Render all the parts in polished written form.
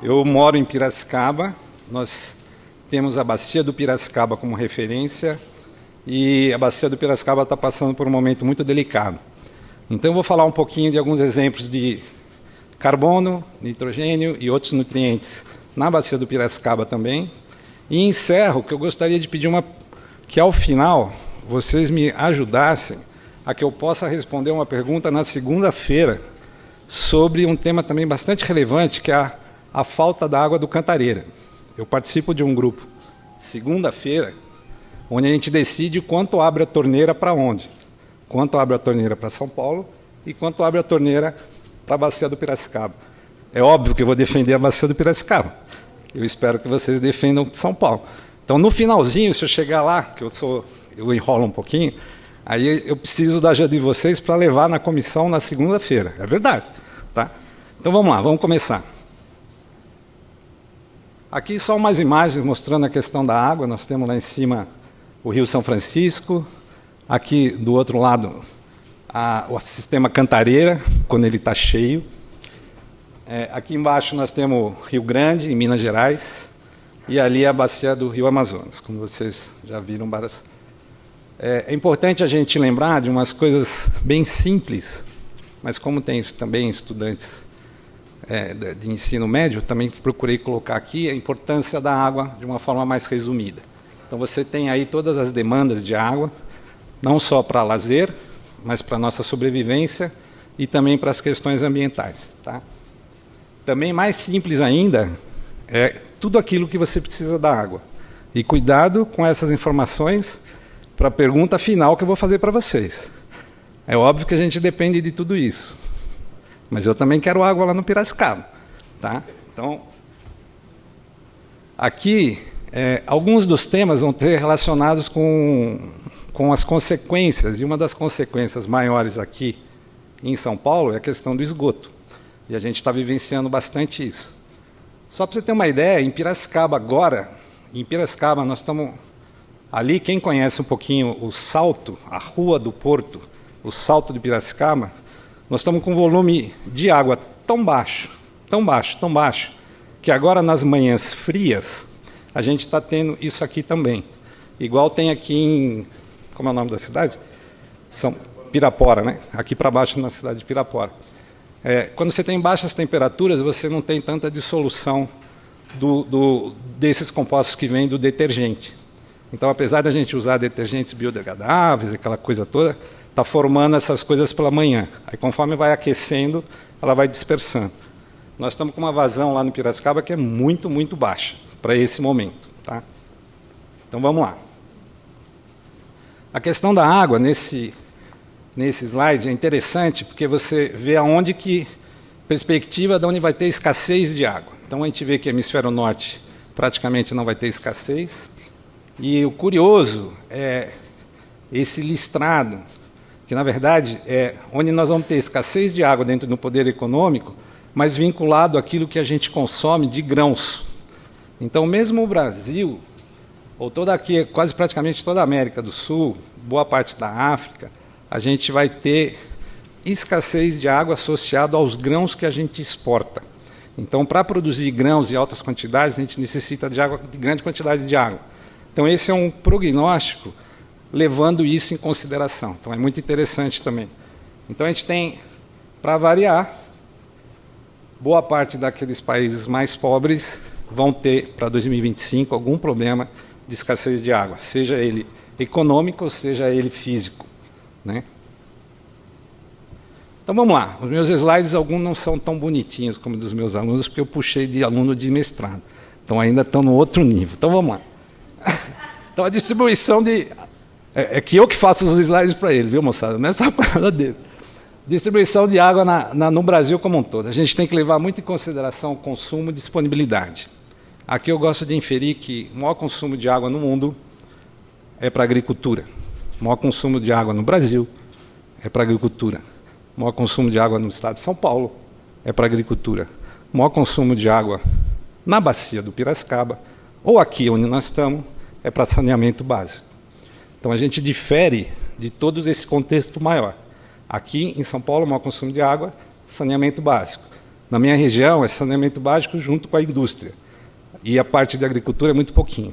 Eu moro em Piracicaba, nós temos a Bacia do Piracicaba como referência, e a Bacia do Piracicaba está passando por um momento muito delicado. Então eu vou falar um pouquinho de alguns exemplos de carbono, nitrogênio e outros nutrientes na Bacia do Piracicaba também. E encerro que eu gostaria de pedir que ao final vocês me ajudassem a que eu possa responder uma pergunta na segunda-feira sobre um tema também bastante relevante, que é a falta da água do Cantareira. Eu participo de um grupo segunda-feira, onde a gente decide quanto abre a torneira para onde. Quanto abre a torneira para São Paulo e quanto abre a torneira para a Bacia do Piracicaba. É óbvio que eu vou defender a Bacia do Piracicaba. Eu espero que vocês defendam São Paulo. Então, no finalzinho, se eu chegar lá, que eu enrolo um pouquinho, aí eu preciso da ajuda de vocês para levar na comissão na segunda-feira. É verdade. Tá? Então, vamos lá, vamos começar. Aqui só umas imagens mostrando a questão da água. Nós temos lá em cima o Rio São Francisco. Aqui, do outro lado, o sistema Cantareira, quando ele está cheio. Aqui embaixo nós temos Rio Grande, em Minas Gerais, e ali a bacia do Rio Amazonas, como vocês já viram várias. É importante a gente lembrar de umas coisas bem simples, mas como tem também estudantes de ensino médio, também procurei colocar aqui a importância da água de uma forma mais resumida. Então você tem aí todas as demandas de água, não só para lazer, mas para a nossa sobrevivência e também para as questões ambientais. Tá? Também mais simples ainda é tudo aquilo que você precisa da água. E cuidado com essas informações para a pergunta final que eu vou fazer para vocês. É óbvio que a gente depende de tudo isso. Mas eu também quero água lá no Piracicaba. Tá? Então, aqui, alguns dos temas vão ter relacionados com as consequências. E uma das consequências maiores aqui em São Paulo é a questão do esgoto. E a gente está vivenciando bastante isso. Só para você ter uma ideia, em Piracicaba agora, nós estamos ali, quem conhece um pouquinho o Salto, a Rua do Porto, o Salto de Piracicaba, nós estamos com um volume de água tão baixo, que agora nas manhãs frias, a gente está tendo isso aqui também. Igual tem aqui em, como é o nome da cidade? Pirapora, né? Aqui para baixo na cidade de Pirapora. Quando você tem baixas temperaturas, você não tem tanta dissolução desses compostos que vêm do detergente. Então, apesar da gente usar detergentes biodegradáveis, aquela coisa toda, está formando essas coisas pela manhã. Aí, conforme vai aquecendo, ela vai dispersando. Nós estamos com uma vazão lá no Piracicaba que é muito, muito baixa para esse momento. Tá? Então, vamos lá. A questão da água, nesse slide, é interessante, porque você vê aonde que, perspectiva de onde vai ter escassez de água. Então, a gente vê que o hemisfério norte praticamente não vai ter escassez. E o curioso é esse listrado, que, na verdade, é onde nós vamos ter escassez de água dentro do poder econômico, mas vinculado àquilo que a gente consome de grãos. Então, mesmo o Brasil, ou quase praticamente toda a América do Sul, boa parte da África, a gente vai ter escassez de água associada aos grãos que a gente exporta. Então, para produzir grãos em altas quantidades, a gente necessita de grande quantidade de água. Então, esse é um prognóstico levando isso em consideração. Então, é muito interessante também. Então, a gente tem, para variar, boa parte daqueles países mais pobres vão ter, para 2025, algum problema de escassez de água, seja ele econômico ou seja ele físico. Né? Então, vamos lá. Os meus slides, alguns não são tão bonitinhos como dos meus alunos, porque eu puxei de aluno de mestrado. Então, ainda estão no outro nível. Então, vamos lá. Então, a distribuição de... É que eu que faço os slides para ele, viu, moçada? Não é só por causa dele. Distribuição de água no Brasil como um todo. A gente tem que levar muito em consideração o consumo e disponibilidade. Aqui eu gosto de inferir que o maior consumo de água no mundo é para a agricultura. O maior consumo de água no Brasil é para a agricultura. O maior consumo de água no estado de São Paulo é para a agricultura. O maior consumo de água na bacia do Piracicaba, ou aqui onde nós estamos, é para saneamento básico. Então, a gente difere de todo esse contexto maior. Aqui, em São Paulo, o maior consumo de água, saneamento básico. Na minha região, é saneamento básico junto com a indústria. E a parte de agricultura é muito pouquinho.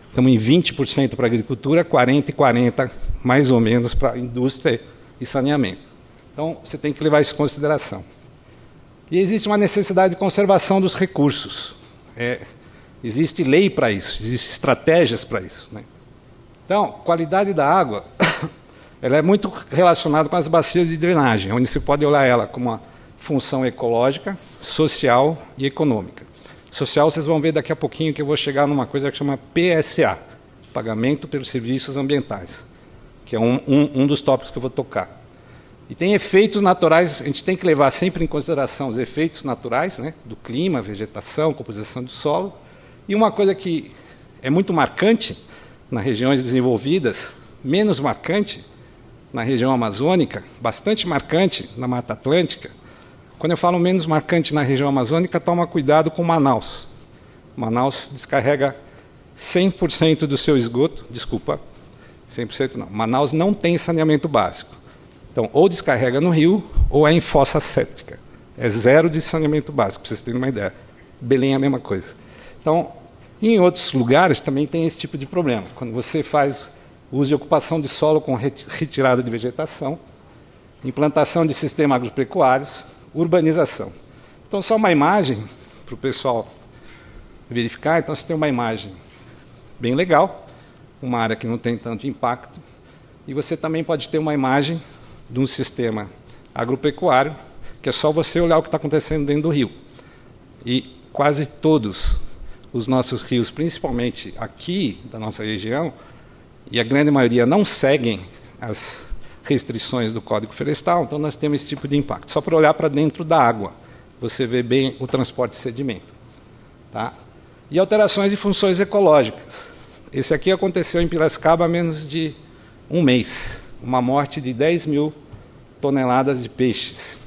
Estamos em 20% para a agricultura, 40% e 40%, mais ou menos, para a indústria e saneamento. Então, você tem que levar isso em consideração. E existe uma necessidade de conservação dos recursos. Existe lei para isso, existem estratégias para isso, né? Então, qualidade da água ela é muito relacionada com as bacias de drenagem, onde se pode olhar ela como uma função ecológica, social e econômica. Social, vocês vão ver daqui a pouquinho que eu vou chegar numa coisa que chama PSA, Pagamento pelos Serviços Ambientais, que é um dos tópicos que eu vou tocar. E tem efeitos naturais, a gente tem que levar sempre em consideração os efeitos naturais, né, do clima, vegetação, composição do solo. E uma coisa que é muito marcante nas regiões desenvolvidas, menos marcante na região amazônica, bastante marcante na Mata Atlântica. Quando eu falo menos marcante na região amazônica, toma cuidado com Manaus. Manaus descarrega 100% do seu esgoto, desculpa, 100% não. Manaus não tem saneamento básico. Então, ou descarrega no rio, ou é em fossa séptica. É zero de saneamento básico, para vocês terem uma ideia. Belém é a mesma coisa. Então, em outros lugares também tem esse tipo de problema. Quando você faz uso de ocupação de solo com retirada de vegetação, implantação de sistemas agropecuários, urbanização. Então, só uma imagem para o pessoal verificar. Então, você tem uma imagem bem legal, uma área que não tem tanto impacto, e você também pode ter uma imagem de um sistema agropecuário, que é só você olhar o que está acontecendo dentro do rio. E quase todos os nossos rios, principalmente aqui da nossa região, e a grande maioria não seguem as restrições do Código Florestal, então nós temos esse tipo de impacto. Só para olhar para dentro da água, você vê bem o transporte de sedimento. Tá? E alterações de funções ecológicas. Esse aqui aconteceu em Piracicaba há menos de um mês. Uma morte de 10 mil toneladas de peixes.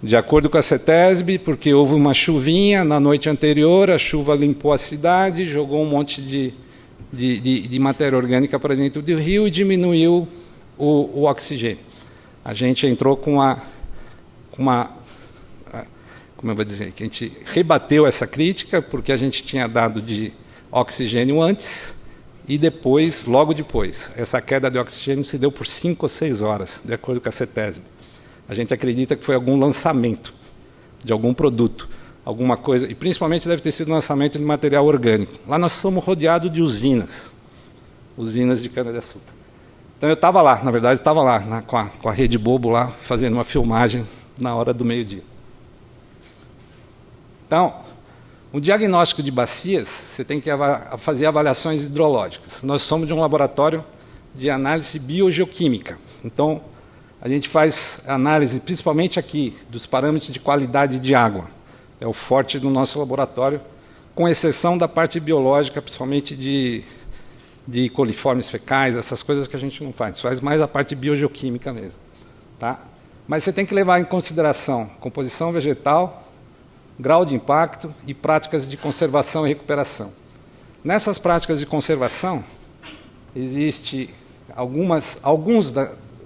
De acordo com a CETESB, porque houve uma chuvinha na noite anterior, a chuva limpou a cidade, jogou um monte de matéria orgânica para dentro do rio e diminuiu o oxigênio. A gente entrou com uma como eu vou dizer, que a gente rebateu essa crítica, porque a gente tinha dado de oxigênio antes e depois, logo depois. Essa queda de oxigênio se deu por 5 ou 6 horas, de acordo com a CETESB. A gente acredita que foi algum lançamento de algum produto, alguma coisa, e principalmente deve ter sido um lançamento de material orgânico. Lá nós somos rodeados de usinas de cana-de-açúcar. Então eu estava lá, na verdade, estava lá com a Rede Bobo lá, fazendo uma filmagem na hora do meio-dia. Então, o diagnóstico de bacias, você tem que fazer avaliações hidrológicas. Nós somos de um laboratório de análise biogeoquímica. Então, a gente faz análise, principalmente aqui, dos parâmetros de qualidade de água. É o forte do nosso laboratório, com exceção da parte biológica, principalmente de coliformes fecais, essas coisas que a gente não faz. A gente faz mais a parte biogeoquímica mesmo. Tá? Mas você tem que levar em consideração composição vegetal, grau de impacto e práticas de conservação e recuperação. Nessas práticas de conservação, existe algumas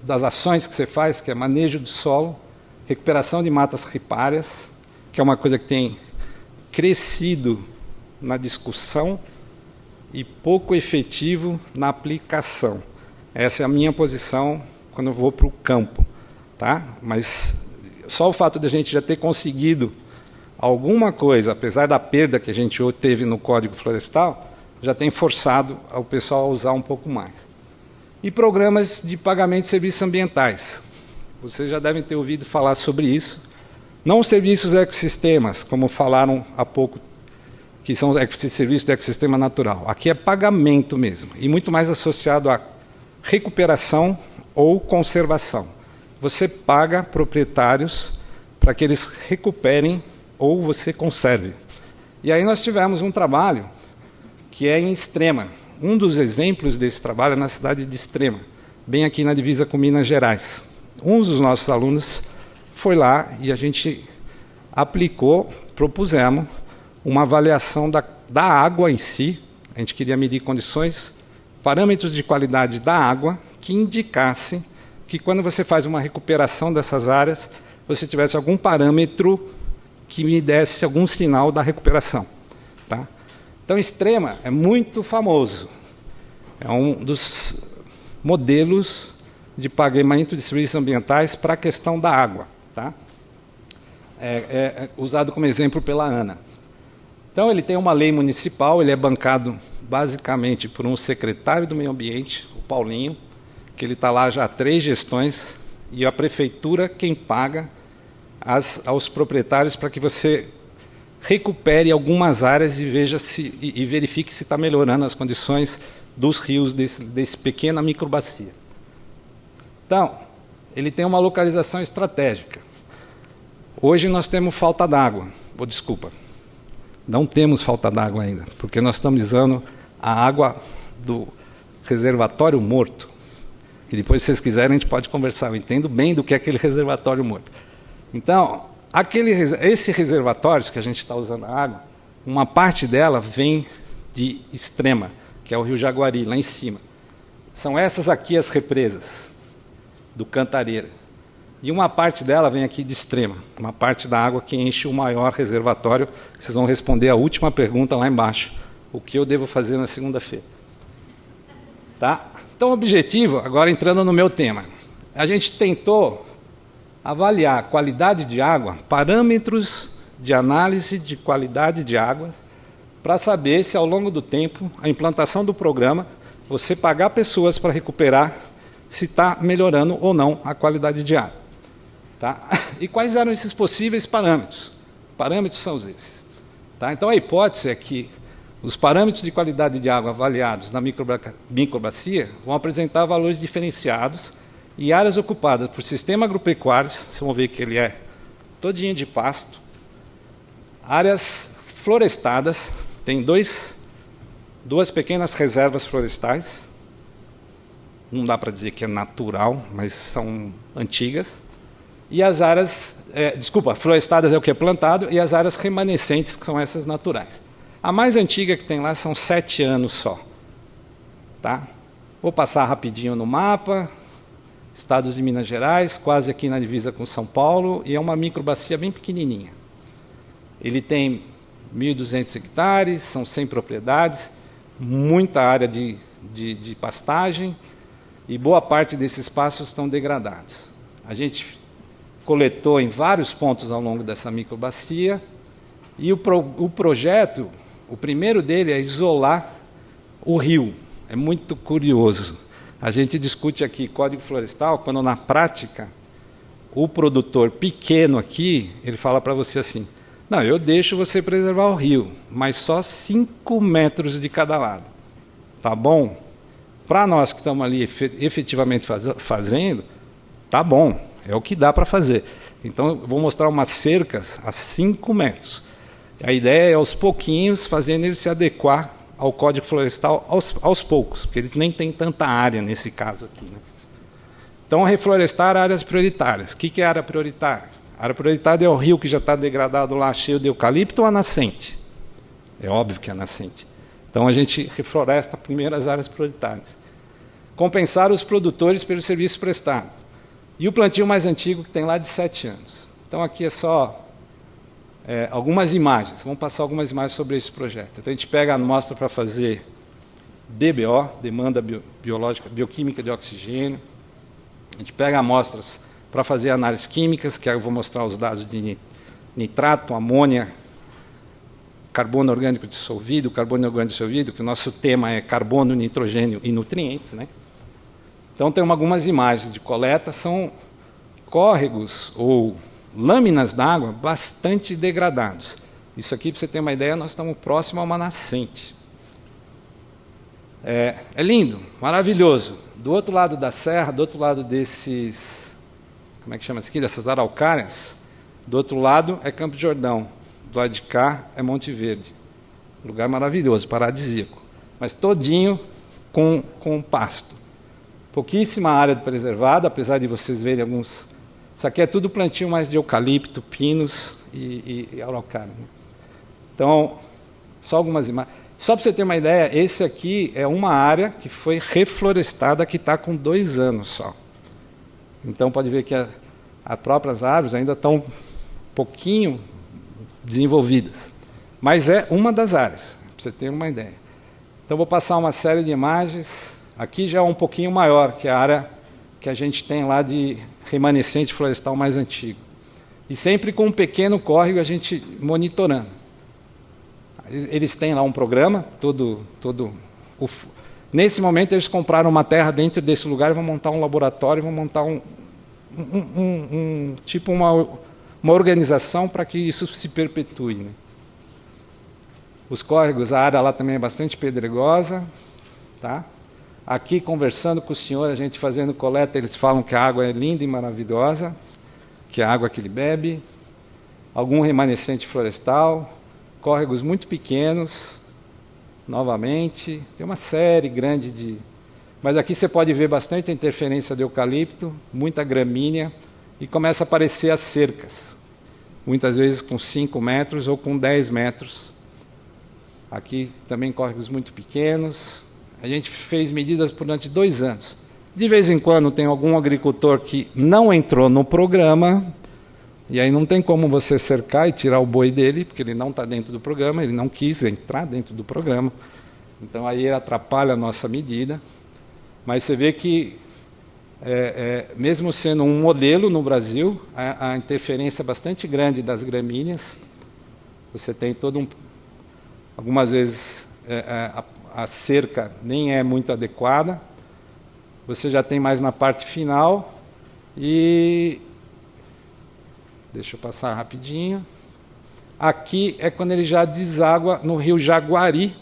das ações que você faz, que é manejo do solo, recuperação de matas ripárias, que é uma coisa que tem crescido na discussão e pouco efetivo na aplicação. Essa é a minha posição quando eu vou para o campo. Tá? Mas só o fato de a gente já ter conseguido alguma coisa, apesar da perda que a gente teve no Código Florestal, já tem forçado o pessoal a usar um pouco mais. E programas de pagamento de serviços ambientais. Vocês já devem ter ouvido falar sobre isso. Não serviços ecossistemas, como falaram há pouco, que são serviços de ecossistema natural. Aqui é pagamento mesmo, e muito mais associado a recuperação ou conservação. Você paga proprietários para que eles recuperem ou você conserve. E aí nós tivemos um trabalho que é em Extrema. Um dos exemplos desse trabalho é na cidade de Extrema, bem aqui na divisa com Minas Gerais. Um dos nossos alunos foi lá e a gente propusemos uma avaliação da água em si. A gente queria medir condições, parâmetros de qualidade da água que indicassem que quando você faz uma recuperação dessas áreas, você tivesse algum parâmetro que me desse algum sinal da recuperação. Tá? Então, Extrema é muito famoso. É um dos modelos de pagamento de serviços ambientais para a questão da água. Tá? É usado como exemplo pela ANA. Então, ele tem uma lei municipal, ele é bancado basicamente por um secretário do meio ambiente, o Paulinho, que ele está lá já há 3 gestões, e a prefeitura quem paga aos proprietários para que você recupere algumas áreas e veja e verifique se está melhorando as condições dos rios desse pequena microbacia. Então, ele tem uma localização estratégica. Hoje nós temos falta d'água. Desculpa, não temos falta d'água ainda, porque nós estamos usando a água do reservatório morto. Que depois, se vocês quiserem, a gente pode conversar. Eu entendo bem do que é aquele reservatório morto. Então, esses reservatórios que a gente está usando a água, uma parte dela vem de Extrema, que é o Rio Jaguari, lá em cima. São essas aqui as represas do Cantareira. E uma parte dela vem aqui de Extrema, uma parte da água que enche o maior reservatório. Vocês vão responder a última pergunta lá embaixo. O que eu devo fazer na segunda-feira? Tá? Então, o objetivo, agora entrando no meu tema, a gente tentou avaliar a qualidade de água, parâmetros de análise de qualidade de água, para saber se, ao longo do tempo, a implantação do programa, você pagar pessoas para recuperar, se está melhorando ou não a qualidade de água. Tá? E quais eram esses possíveis parâmetros? Parâmetros são esses. Tá? Então, a hipótese é que os parâmetros de qualidade de água avaliados na microbacia vão apresentar valores diferenciados e áreas ocupadas por sistema agropecuários, vocês vão ver que ele é todinho de pasto, áreas florestadas, tem duas pequenas reservas florestais, não dá para dizer que é natural, mas são antigas, e as áreas, florestadas é o que é plantado, e as áreas remanescentes, que são essas naturais. A mais antiga que tem lá são 7 anos só. Tá? Vou passar rapidinho no mapa. Estados de Minas Gerais, quase aqui na divisa com São Paulo, e é uma microbacia bem pequenininha. Ele tem 1.200 hectares, são 100 propriedades, muita área de pastagem, e boa parte desses espaços estão degradados. A gente coletou em vários pontos ao longo dessa microbacia, e o projeto, o primeiro dele é isolar o rio. É muito curioso. A gente discute aqui Código Florestal, quando na prática o produtor pequeno aqui, ele fala para você assim, não, eu deixo você preservar o rio, mas só 5 metros de cada lado. Tá bom? Para nós que estamos ali efetivamente fazendo, tá bom, é o que dá para fazer. Então, eu vou mostrar umas cercas a 5 metros. A ideia é, aos pouquinhos, fazendo ele se adequar ao Código Florestal aos poucos, porque eles nem têm tanta área nesse caso aqui. Né? Então, reflorestar áreas prioritárias. O que é área prioritária? A área prioritária é o rio que já está degradado lá, cheio de eucalipto, ou a nascente? É óbvio que é a nascente. Então, a gente refloresta primeiro as áreas prioritárias. Compensar os produtores pelo serviço prestado. E o plantio mais antigo, que tem lá de 7 anos. Então, aqui é só algumas imagens. Vamos passar algumas imagens sobre esse projeto. Então, a gente pega a amostra para fazer DBO, demanda biológica, bioquímica de oxigênio. A gente pega amostras para fazer análises químicas, que eu vou mostrar os dados de nitrato, amônia, carbono orgânico dissolvido, que o nosso tema é carbono, nitrogênio e nutrientes. Né? Então, tem algumas imagens de coleta, são córregos ou lâminas d'água bastante degradados. Isso aqui, para você ter uma ideia, nós estamos próximo a uma nascente. É lindo, maravilhoso. Do outro lado da serra, do outro lado desses, como é que chama isso aqui? Dessas araucárias, do outro lado é Campo de Jordão, do lado de cá é Monte Verde. Lugar maravilhoso, paradisíaco, mas todinho com pasto. Pouquíssima área preservada, apesar de vocês verem alguns. Isso aqui é tudo plantio mais de eucalipto, pinos e araucária. Né? Então, só algumas imagens. Só para você ter uma ideia, esse aqui é uma área que foi reflorestada, que está com 2 anos só. Então, pode ver que As próprias árvores ainda estão um pouquinho desenvolvidas. Mas é uma das áreas, para você ter uma ideia. Então, vou passar uma série de imagens. Aqui já é um pouquinho maior, que é a área que a gente tem lá de remanescente florestal mais antigo. E sempre com um pequeno córrego a gente monitorando. Eles têm lá um programa, nesse momento eles compraram uma terra dentro desse lugar, vão montar um laboratório, vão montar uma organização para que isso se perpetue, né? Os córregos, a área lá também é bastante pedregosa, tá? Aqui, conversando com o senhor, a gente fazendo coleta, eles falam que a água é linda e maravilhosa, que é a água que ele bebe, algum remanescente florestal, córregos muito pequenos, novamente, tem uma série grande de... Mas aqui você pode ver bastante interferência de eucalipto, muita gramínea, e começa a aparecer as cercas, muitas vezes com 5 metros ou com 10 metros. Aqui também córregos muito pequenos. A gente fez medidas durante 2 anos. De vez em quando tem algum agricultor que não entrou no programa, e aí não tem como você cercar e tirar o boi dele, porque ele não está dentro do programa, ele não quis entrar dentro do programa. Então aí ele atrapalha a nossa medida. Mas você vê que, mesmo sendo um modelo no Brasil, a interferência bastante grande das gramíneas, você tem algumas vezes a cerca nem é muito adequada, você já tem mais na parte final, e deixa eu passar rapidinho. Aqui é quando ele já deságua no rio Jaguari,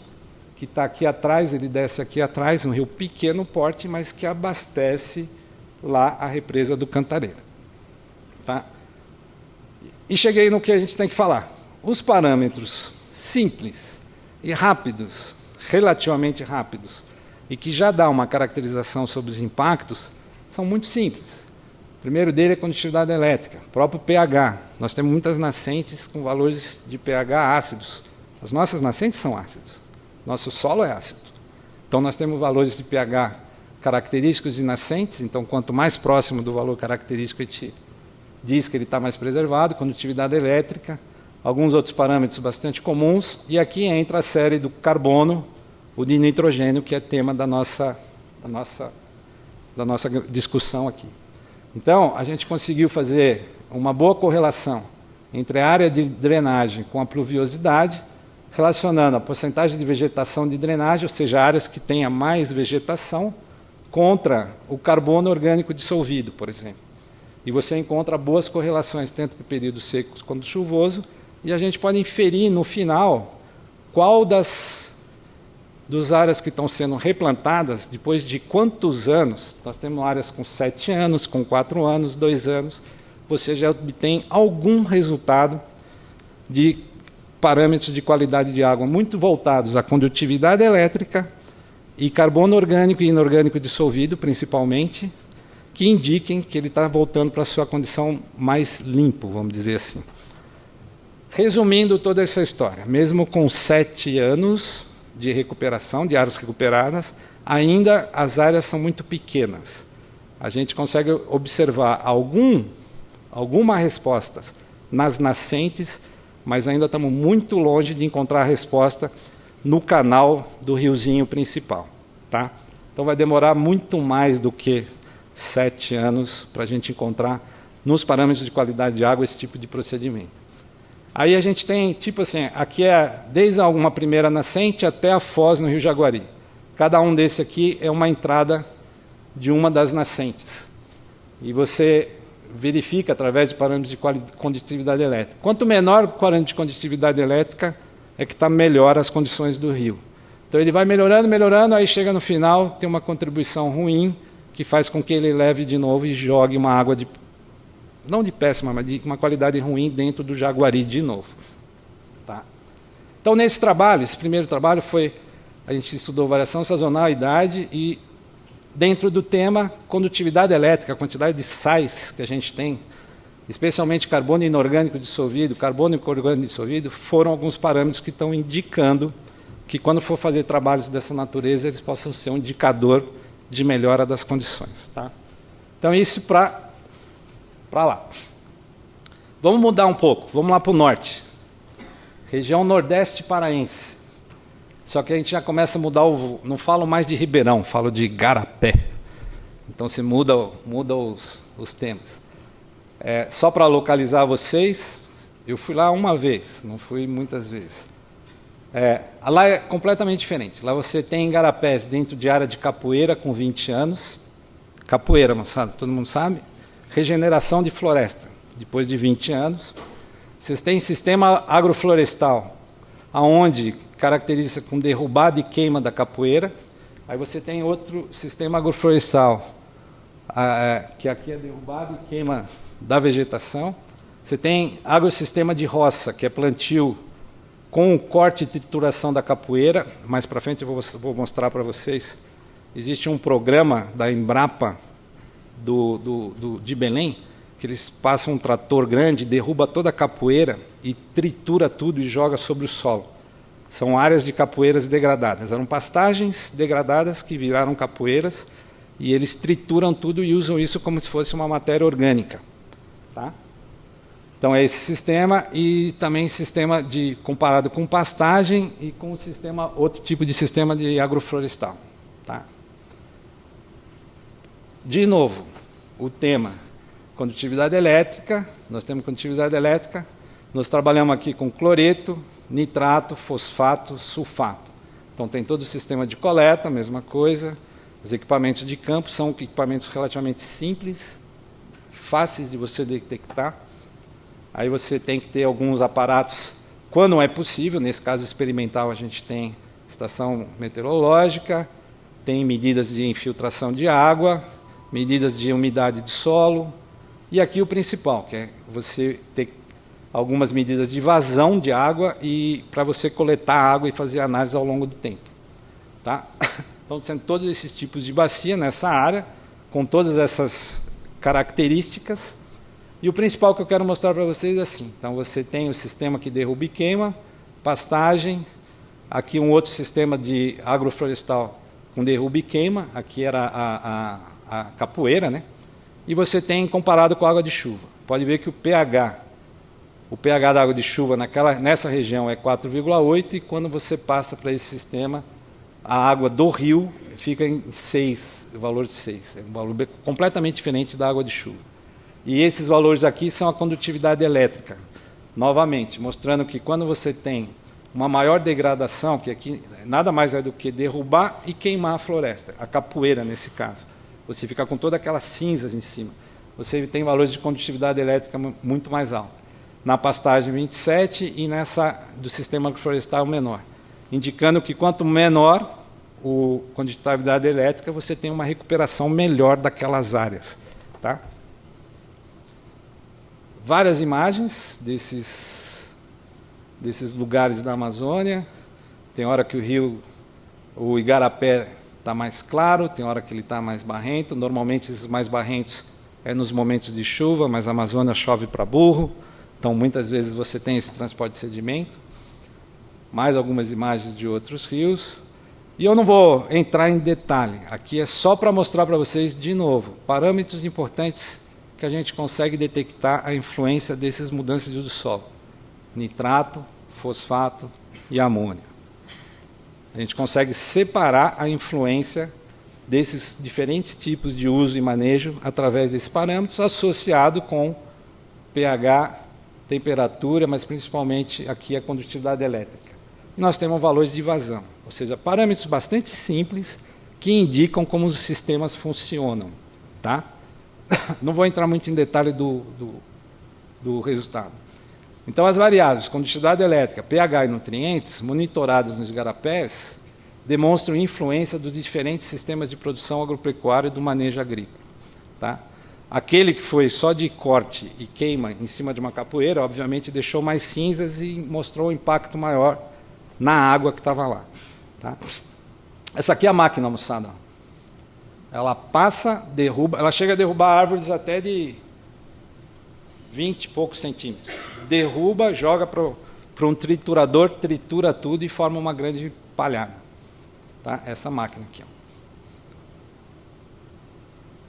que está aqui atrás, ele desce aqui atrás, um rio pequeno porte, mas que abastece lá a represa do Cantareira. Tá? E cheguei no que a gente tem que falar. Os parâmetros simples e rápidos, relativamente rápidos, e que já dá uma caracterização sobre os impactos, são muito simples. O primeiro dele é a condutividade elétrica, o próprio pH. Nós temos muitas nascentes com valores de pH ácidos. As nossas nascentes são ácidos. Nosso solo é ácido. Então, nós temos valores de pH característicos de nascentes. Então, quanto mais próximo do valor característico, a gente diz que ele está mais preservado. Condutividade elétrica, alguns outros parâmetros bastante comuns. E aqui entra a série do carbono, o de nitrogênio, que é tema da nossa discussão aqui. Então, a gente conseguiu fazer uma boa correlação entre a área de drenagem com a pluviosidade, relacionando a porcentagem de vegetação de drenagem, ou seja, áreas que tenham mais vegetação, contra o carbono orgânico dissolvido, por exemplo. E você encontra boas correlações, tanto para o período seco quanto chuvoso, e a gente pode inferir, no final, qual das áreas que estão sendo replantadas, depois de quantos anos, nós temos áreas com 7 anos, com 4 anos, 2 anos, você já obtém algum resultado de parâmetros de qualidade de água muito voltados à condutividade elétrica e carbono orgânico e inorgânico dissolvido, principalmente, que indiquem que ele está voltando para a sua condição mais limpo, vamos dizer assim. Resumindo toda essa história, mesmo com 7 anos de recuperação, de áreas recuperadas, ainda as áreas são muito pequenas. A gente consegue observar alguma resposta nas nascentes, mas ainda estamos muito longe de encontrar a resposta no canal do riozinho principal. Tá? Então vai demorar muito mais do que 7 anos para a gente encontrar, nos parâmetros de qualidade de água, esse tipo de procedimento. Aí a gente tem, tipo assim, aqui é desde uma primeira nascente até a foz no rio Jaguari. Cada um desse aqui é uma entrada de uma das nascentes. E você verifica através de parâmetros de condutividade elétrica. Quanto menor o parâmetro de condutividade elétrica, é que está melhor as condições do rio. Então ele vai melhorando, melhorando, aí chega no final, tem uma contribuição ruim, que faz com que ele leve de novo e jogue uma água não de péssima, mas de uma qualidade ruim dentro do Jaguari de novo. Tá? Então, nesse trabalho, esse primeiro trabalho foi, a gente estudou variação sazonal, idade, e dentro do tema condutividade elétrica, a quantidade de sais que a gente tem, especialmente carbono inorgânico dissolvido, carbono orgânico dissolvido, foram alguns parâmetros que estão indicando que, quando for fazer trabalhos dessa natureza, eles possam ser um indicador de melhora das condições. Tá? Então, isso para para lá. Vamos mudar um pouco, vamos lá para o norte. Região nordeste paraense. Só que a gente já começa a mudar o... Não falo mais de Ribeirão, falo de Igarapé. Então você muda os temas. Só para localizar vocês, eu fui lá uma vez, não fui muitas vezes. Lá é completamente diferente. Lá você tem igarapés dentro de área de capoeira com 20 anos. Capoeira, moçada, todo mundo sabe? Regeneração de floresta, depois de 20 anos. Vocês têm sistema agroflorestal, aonde caracteriza com derrubada e queima da capoeira. Aí você tem outro sistema agroflorestal, que aqui é derrubada e queima da vegetação. Você tem agrossistema de roça, que é plantio com corte e trituração da capoeira. Mais para frente eu vou mostrar para vocês. Existe um programa da Embrapa de Belém, que eles passam um trator grande, derruba toda a capoeira e tritura tudo e joga sobre o solo. São áreas de capoeiras degradadas. Eram pastagens degradadas que viraram capoeiras e eles trituram tudo e usam isso como se fosse uma matéria orgânica. Tá? Então é esse sistema e também sistema comparado com pastagem e com outro tipo de sistema de agroflorestal. Tá? De novo, o tema condutividade elétrica, nós temos condutividade elétrica, nós trabalhamos aqui com cloreto, nitrato, fosfato, sulfato. Então tem todo o sistema de coleta, mesma coisa. Os equipamentos de campo são equipamentos relativamente simples, fáceis de você detectar. Aí você tem que ter alguns aparatos, quando é possível, nesse caso experimental a gente tem estação meteorológica, tem medidas de infiltração de água, medidas de umidade do solo, e aqui o principal, que é você ter algumas medidas de vazão de água e para você coletar água e fazer análise ao longo do tempo. Tá? Então, sendo todos esses tipos de bacia nessa área, com todas essas características, e o principal que eu quero mostrar para vocês é assim. Então, você tem o sistema que derruba e queima, pastagem, aqui um outro sistema de agroflorestal com derruba e queima, aqui era a capoeira, né? E você tem comparado com a água de chuva. Pode ver que o pH da água de chuva nessa região é 4,8 e quando você passa para esse sistema, a água do rio fica em 6, valor de 6. É um valor completamente diferente da água de chuva. E esses valores aqui são a condutividade elétrica. Novamente, mostrando que quando você tem uma maior degradação, que aqui nada mais é do que derrubar e queimar a floresta, a capoeira nesse caso. Você fica com todas aquelas cinzas em cima. Você tem valores de condutividade elétrica muito mais altos. Na pastagem 27 e nessa do sistema agroflorestal menor. Indicando que quanto menor a condutividade elétrica, você tem uma recuperação melhor daquelas áreas. Tá? Várias imagens desses lugares da Amazônia. Tem hora que o igarapé está mais claro, tem hora que ele está mais barrento. Normalmente, esses mais barrentos é nos momentos de chuva, mas a Amazônia chove para burro. Então, muitas vezes você tem esse transporte de sedimento. Mais algumas imagens de outros rios. E eu não vou entrar em detalhe. Aqui é só para mostrar para vocês, de novo, parâmetros importantes que a gente consegue detectar a influência dessas mudanças do solo. Nitrato, fosfato e amônia. A gente consegue separar a influência desses diferentes tipos de uso e manejo através desses parâmetros, associado com pH, temperatura, mas principalmente aqui a condutividade elétrica. E nós temos valores de vazão, ou seja, parâmetros bastante simples que indicam como os sistemas funcionam. Tá? Não vou entrar muito em detalhe do resultado. Então, as variáveis, condutividade elétrica, pH e nutrientes, monitoradas nos igarapés, demonstram influência dos diferentes sistemas de produção agropecuária e do manejo agrícola. Tá? Aquele que foi só de corte e queima em cima de uma capoeira, obviamente, deixou mais cinzas e mostrou um impacto maior na água que estava lá. Tá? Essa aqui é a máquina, moçada. Ela passa, derruba, ela chega a derrubar árvores até de 20 e poucos centímetros. Derruba, joga para um triturador, tritura tudo e forma uma grande palhada. Tá? Essa máquina aqui. Ó.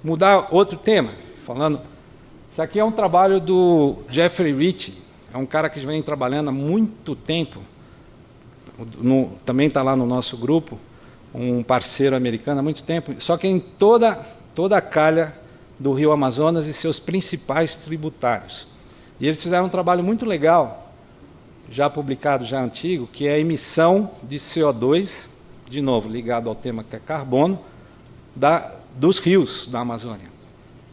Mudar outro tema, falando Isso aqui é um trabalho do Jeffrey Ritchie, é um cara que vem trabalhando há muito tempo, também está lá no nosso grupo, um parceiro americano há muito tempo, só que em toda a calha do rio Amazonas e seus principais tributários. E eles fizeram um trabalho muito legal, já publicado, já antigo, que é a emissão de CO2, de novo, ligado ao tema que é carbono, dos rios da Amazônia.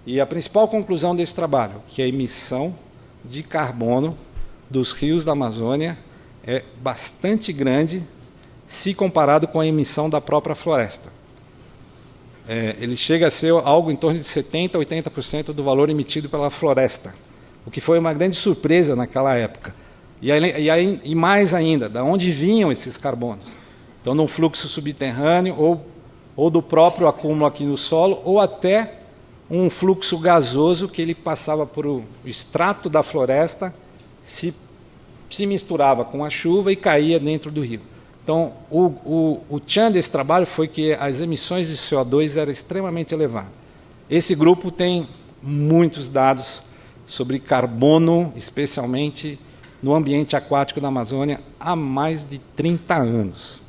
E a principal conclusão desse trabalho, que a emissão de carbono dos rios da Amazônia é bastante grande se comparado com a emissão da própria floresta. Ele chega a ser algo em torno de 70% a 80% do valor emitido pela floresta, o que foi uma grande surpresa naquela época. E mais ainda, de onde vinham esses carbonos? Então, num fluxo subterrâneo ou do próprio acúmulo aqui no solo, ou até um fluxo gasoso que ele passava por o extrato da floresta, se misturava com a chuva e caía dentro do rio. Então, o tchan desse trabalho foi que as emissões de CO2 eram extremamente elevadas. Esse grupo tem muitos dados sobre carbono, especialmente no ambiente aquático da Amazônia, há mais de 30 anos.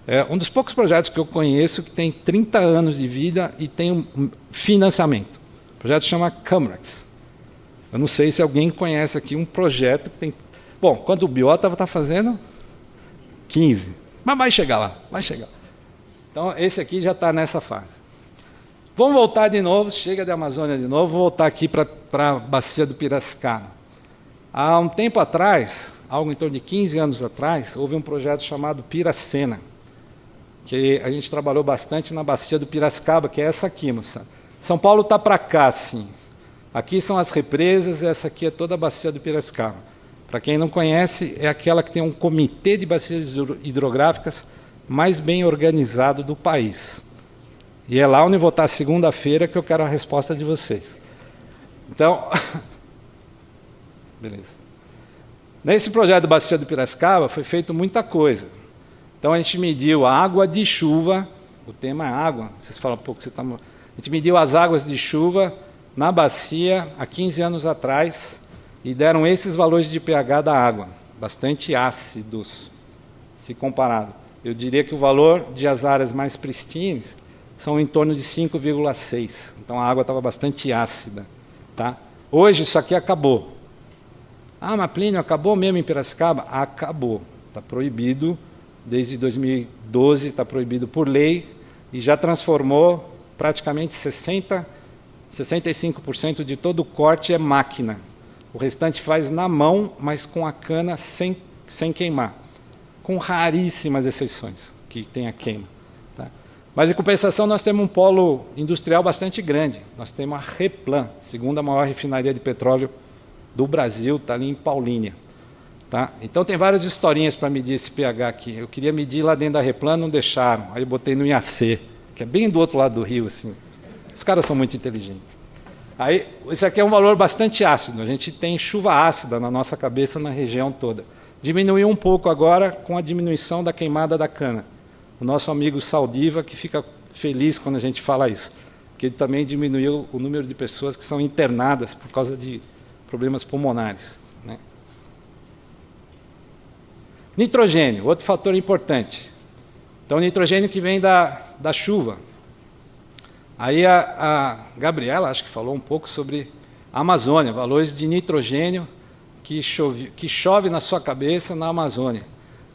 É um dos poucos projetos que eu conheço que tem 30 anos de vida e tem um financiamento. O projeto chama Camrex. Eu não sei se alguém conhece aqui um projeto que tem... Bom, quando o Biota está fazendo 15, mas vai chegar lá, vai chegar. Então, esse aqui já está nessa fase. Vamos voltar de novo, chega de Amazônia de novo, vou voltar aqui para a bacia do Piracicaba. Há um tempo atrás, algo em torno de 15 anos atrás, houve um projeto chamado Piracena, que a gente trabalhou bastante na bacia do Piracicaba, que é essa aqui, moça. São Paulo está para cá, sim. Aqui são as represas, essa aqui é toda a bacia do Piracicaba. Para quem não conhece, é aquela que tem um comitê de bacias hidrográficas mais bem organizado do país. E é lá onde vou estar segunda-feira que eu quero a resposta de vocês. Então, beleza. Nesse projeto da bacia do Piracicaba foi feito muita coisa. Então a gente mediu a água de chuva, o tema é água, vocês falam, pô, que você está... A gente mediu as águas de chuva na bacia há 15 anos atrás e deram esses valores de pH da água, bastante ácidos, se comparado. Eu diria que o valor de as áreas mais pristinas são em torno de 5,6. Então a água estava bastante ácida. Tá? Hoje isso aqui acabou. Ah, mas Plínio, acabou mesmo em Piracicaba? Acabou. Está proibido. Desde 2012 está proibido por lei e já transformou praticamente 65% de todo o corte é máquina. O restante faz na mão, mas com a cana sem queimar, com raríssimas exceções que tem a queima. Tá? Mas, em compensação, nós temos um polo industrial bastante grande. Nós temos a Replan, segunda maior refinaria de petróleo do Brasil, está ali em Paulínia. Tá? Então, tem várias historinhas para medir esse pH aqui. Eu queria medir lá dentro da Replan, não deixaram. Aí eu botei no IAC, que é bem do outro lado do rio. Assim. Os caras são muito inteligentes. Aí, esse aqui é um valor bastante ácido. A gente tem chuva ácida na nossa cabeça, na região toda. Diminuiu um pouco agora com a diminuição da queimada da cana. O nosso amigo Saldiva, que fica feliz quando a gente fala isso, porque ele também diminuiu o número de pessoas que são internadas por causa de problemas pulmonares. Né? Nitrogênio, outro fator importante. Então, o nitrogênio que vem da chuva. Aí a Gabriela, acho que falou um pouco sobre a Amazônia, valores de nitrogênio que chove na sua cabeça na Amazônia.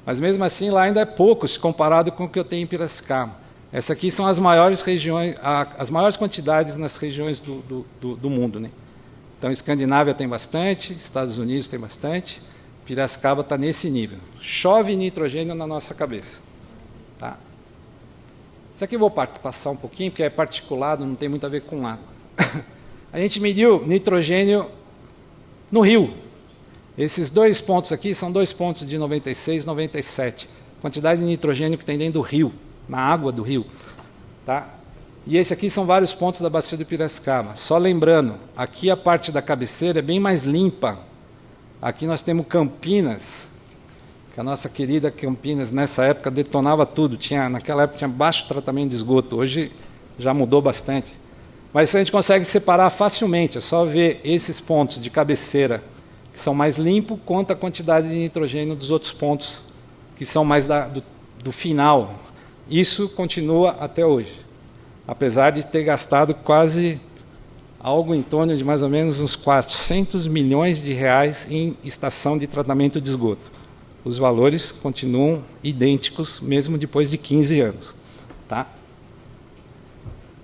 Mas, mesmo assim, lá ainda é pouco, se comparado com o que eu tenho em Piracicaba. Essas aqui são as maiores regiões, as maiores quantidades nas regiões do mundo. Né? Então, Escandinávia tem bastante, Estados Unidos tem bastante, Piracicaba está nesse nível. Chove nitrogênio na nossa cabeça. Tá? Isso aqui eu vou passar um pouquinho, porque é particulado, não tem muito a ver com água. A gente mediu nitrogênio no rio. Esses dois pontos aqui são 2 pontos de 96 e 97. Quantidade de nitrogênio que tem dentro do rio, na água do rio. Tá? E esse aqui são vários pontos da bacia do Piracicaba. Só lembrando, aqui a parte da cabeceira é bem mais limpa. Aqui nós temos Campinas, que a nossa querida Campinas, nessa época, detonava tudo. Naquela época tinha baixo tratamento de esgoto, hoje já mudou bastante. Mas a gente consegue separar facilmente, é só ver esses pontos de cabeceira que são mais limpos, quanto a quantidade de nitrogênio dos outros pontos que são mais do final. Isso continua até hoje, apesar de ter gastado quase algo em torno de mais ou menos uns 400 milhões de reais em estação de tratamento de esgoto. Os valores continuam idênticos, mesmo depois de 15 anos. Tá?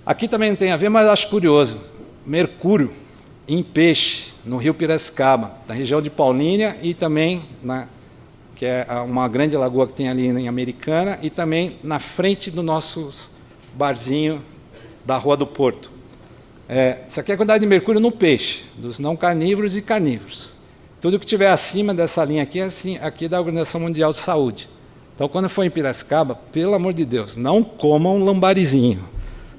Aqui também não tem a ver, mas acho curioso. Mercúrio em peixe, no rio Piracicaba, na região de Paulínia e também, que é uma grande lagoa que tem ali em Americana, e também na frente do nosso barzinho da Rua do Porto. Isso aqui é a quantidade de mercúrio no peixe, dos não carnívoros e carnívoros. Tudo que tiver acima dessa linha aqui é assim, aqui da Organização Mundial de Saúde. Então, quando for em Piracicaba, pelo amor de Deus, não coma um lambarizinho.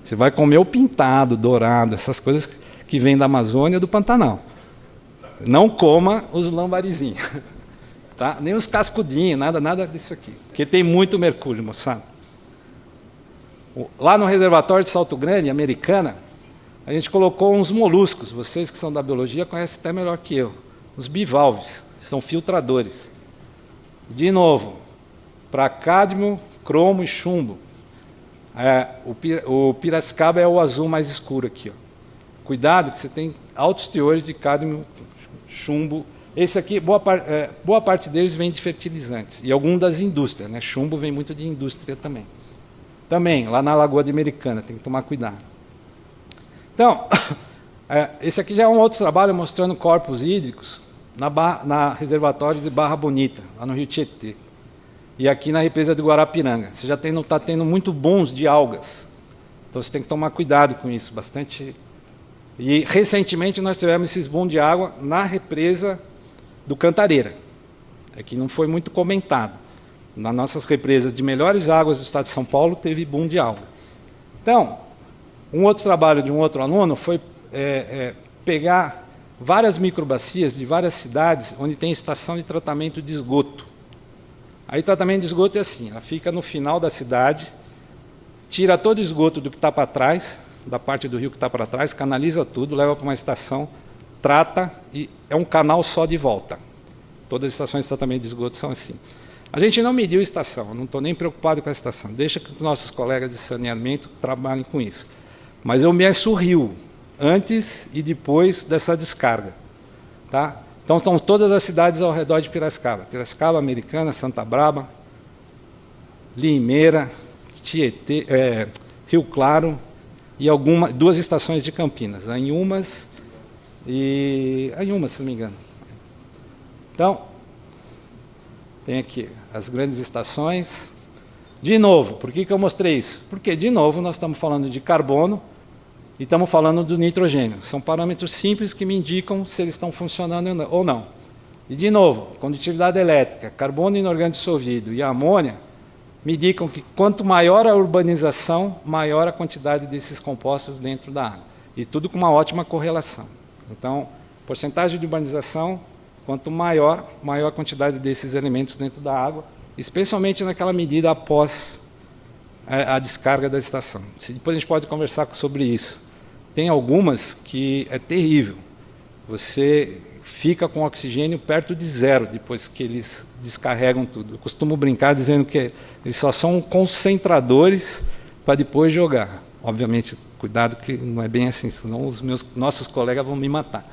Você vai comer o pintado, dourado, essas coisas que vêm da Amazônia, do Pantanal. Não coma os lambarizinhos. Tá? Nem os cascudinhos, nada disso aqui. Porque tem muito mercúrio, moçada. Lá no reservatório de Salto Grande, Americana, a gente colocou uns moluscos. Vocês que são da biologia conhecem até melhor que eu. Os bivalves, são filtradores. De novo, para cádmio, cromo e chumbo. O Piracicaba é o azul mais escuro aqui. Ó. Cuidado, que você tem altos teores de cádmio, chumbo. Esse aqui, boa parte deles vem de fertilizantes. E algum das indústrias. Né? Chumbo vem muito de indústria também. Também, lá na Lagoa de Americana, tem que tomar cuidado. Então, esse aqui já é um outro trabalho mostrando corpos hídricos na reservatório de Barra Bonita, lá no Rio Tietê. E aqui na represa de Guarapiranga. Você já está tendo muito bons de algas. Então você tem que tomar cuidado com isso, bastante. E recentemente nós tivemos esses bons de água na represa do Cantareira. Aqui não foi muito comentado. Nas nossas represas de melhores águas do estado de São Paulo, teve boom de alga. Então, um outro trabalho de um outro aluno foi pegar várias microbacias de várias cidades onde tem estação de tratamento de esgoto. Aí, tratamento de esgoto é assim, ela fica no final da cidade, tira todo o esgoto do que está para trás, da parte do rio que está para trás, canaliza tudo, leva para uma estação, trata, e é um canal só de volta. Todas as estações de tratamento de esgoto são assim. A gente não mediu a estação, não estou nem preocupado com a estação, deixa que os nossos colegas de saneamento trabalhem com isso. Mas eu meço o rio, antes e depois dessa descarga. Tá? Então, estão todas as cidades ao redor de Piracicaba. Piracicaba, Americana, Santa Braba, Limeira, Tietê, Rio Claro e duas estações de Campinas, Anhumas, se não me engano. Então, tem aqui as grandes estações. De novo, por que eu mostrei isso? Porque, de novo, nós estamos falando de carbono e estamos falando do nitrogênio. São parâmetros simples que me indicam se eles estão funcionando ou não. E, de novo, condutividade elétrica, carbono inorgânico dissolvido e amônia me indicam que quanto maior a urbanização, maior a quantidade desses compostos dentro da água. E tudo com uma ótima correlação. Então, porcentagem de urbanização, quanto maior a quantidade desses elementos dentro da água, especialmente naquela medida após a descarga da estação. Depois a gente pode conversar sobre isso. Tem algumas que é terrível. Você fica com oxigênio perto de zero depois que eles descarregam tudo. Eu costumo brincar dizendo que eles só são concentradores para depois jogar. Obviamente, cuidado que não é bem assim, senão nossos colegas vão me matar.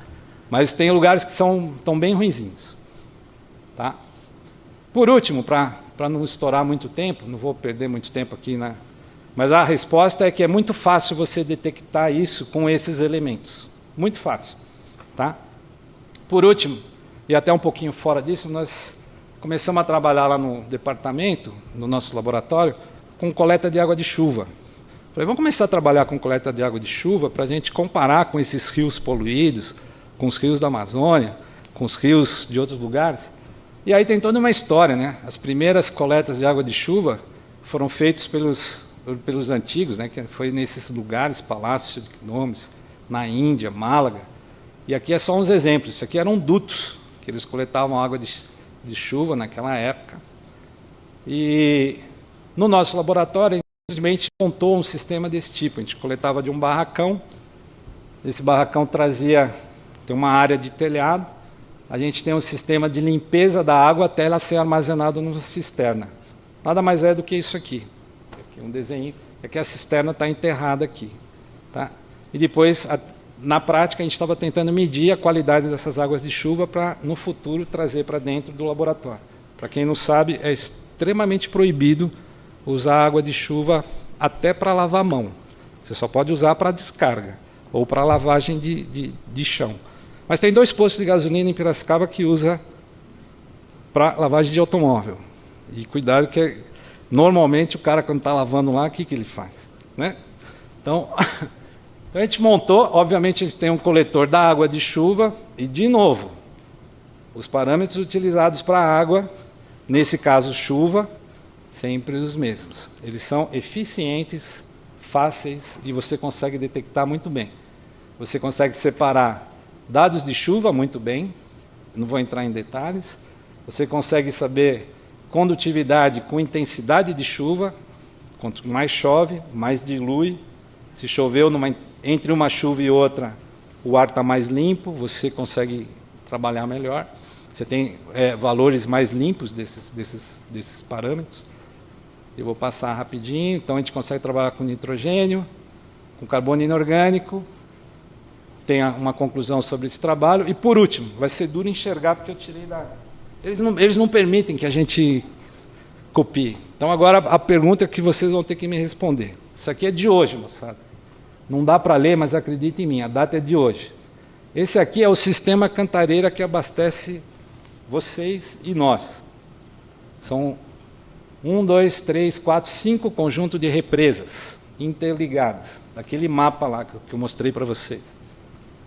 Mas tem lugares que estão bem ruinzinhos. Tá? Por último, para não estourar muito tempo, não vou perder muito tempo aqui, né? Mas a resposta é que é muito fácil você detectar isso com esses elementos. Muito fácil. Tá? Por último, e até um pouquinho fora disso, nós começamos a trabalhar lá no departamento, no nosso laboratório, com coleta de água de chuva. Falei, vamos começar a trabalhar com coleta de água de chuva para a gente comparar com esses rios poluídos, com os rios da Amazônia, com os rios de outros lugares. E aí tem toda uma história, né? As primeiras coletas de água de chuva foram feitas pelos antigos, né? Que foi nesses lugares, palácios de nomes, na Índia, Málaga. E aqui é só uns exemplos. Isso aqui eram dutos, que eles coletavam água de chuva naquela época. E no nosso laboratório, a gente montou um sistema desse tipo. A gente coletava de um barracão Esse barracão tem uma área de telhado. A gente tem um sistema de limpeza da água até ela ser armazenada numa cisterna. Nada mais é do que isso aqui. Aqui um desenho, é que a cisterna está enterrada aqui. Tá? E depois, na prática, a gente estava tentando medir a qualidade dessas águas de chuva para, no futuro, trazer para dentro do laboratório. Para quem não sabe, é extremamente proibido usar água de chuva até para lavar a mão. Você só pode usar para descarga ou para lavagem de chão. Mas tem 2 postos de gasolina em Piracicaba que usa para lavagem de automóvel. E cuidado que, normalmente, o cara, quando está lavando lá, o que ele faz? Né? Então, a gente montou, obviamente, a gente tem um coletor da água de chuva, e, de novo, os parâmetros utilizados para a água, nesse caso, chuva, sempre os mesmos. Eles são eficientes, fáceis, e você consegue detectar muito bem. Você consegue separar dados de chuva muito bem, não vou entrar em detalhes. Você consegue saber condutividade com intensidade de chuva. Quanto mais chove, mais dilui. Se choveu entre uma chuva e outra, o ar está mais limpo, você consegue trabalhar melhor. Você tem valores mais limpos desses parâmetros. Eu vou passar rapidinho. Então, a gente consegue trabalhar com nitrogênio, com carbono inorgânico. Tem uma conclusão sobre esse trabalho. E, por último, vai ser duro enxergar, porque eu tirei da... Eles não permitem que a gente copie. Então, agora, a pergunta que vocês vão ter que me responder. Isso aqui é de hoje, moçada. Não dá para ler, mas acredite em mim, a data é de hoje. Esse aqui é o sistema Cantareira que abastece vocês e nós. São 1, 2, 3, 4, 5 conjuntos de represas interligadas. Daquele mapa lá que eu mostrei para vocês.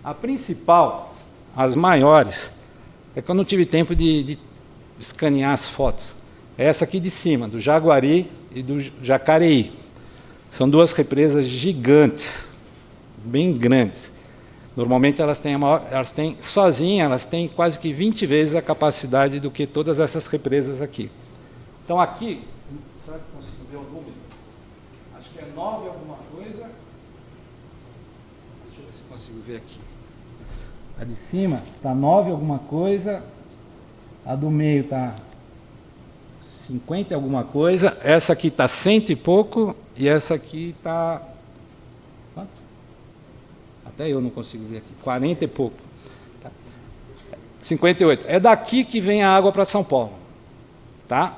A principal, as maiores, é que eu não tive tempo de escanear as fotos. É essa aqui de cima, do Jaguari e do Jacareí. São 2 represas gigantes, bem grandes. Normalmente elas têm sozinhas, elas têm quase que 20 vezes a capacidade do que todas essas represas aqui. Então aqui, será que consigo ver o número? Acho que é 9 alguma coisa. Deixa eu ver se consigo ver aqui. A de cima está 9 alguma coisa, a do meio está 50 alguma coisa, essa aqui está 100 e pouco, e essa aqui está... Quanto? Até eu não consigo ver aqui, 40 e pouco. Tá? 58. É daqui que vem a água para São Paulo. Tá?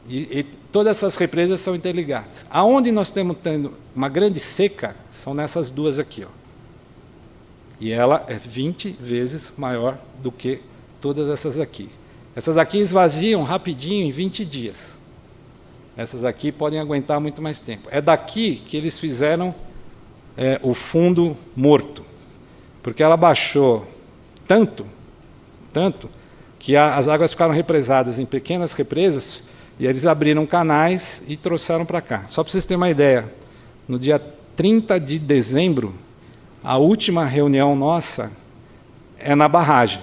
E todas essas represas são interligadas. Aonde nós estamos tendo uma grande seca, são nessas 2 aqui, ó. E ela é 20 vezes maior do que todas essas aqui. Essas aqui esvaziam rapidinho em 20 dias. Essas aqui podem aguentar muito mais tempo. É daqui que eles fizeram o fundo morto. Porque ela baixou tanto, que as águas ficaram represadas em pequenas represas, e eles abriram canais e trouxeram para cá. Só para vocês terem uma ideia, no dia 30 de dezembro, a última reunião nossa é na barragem.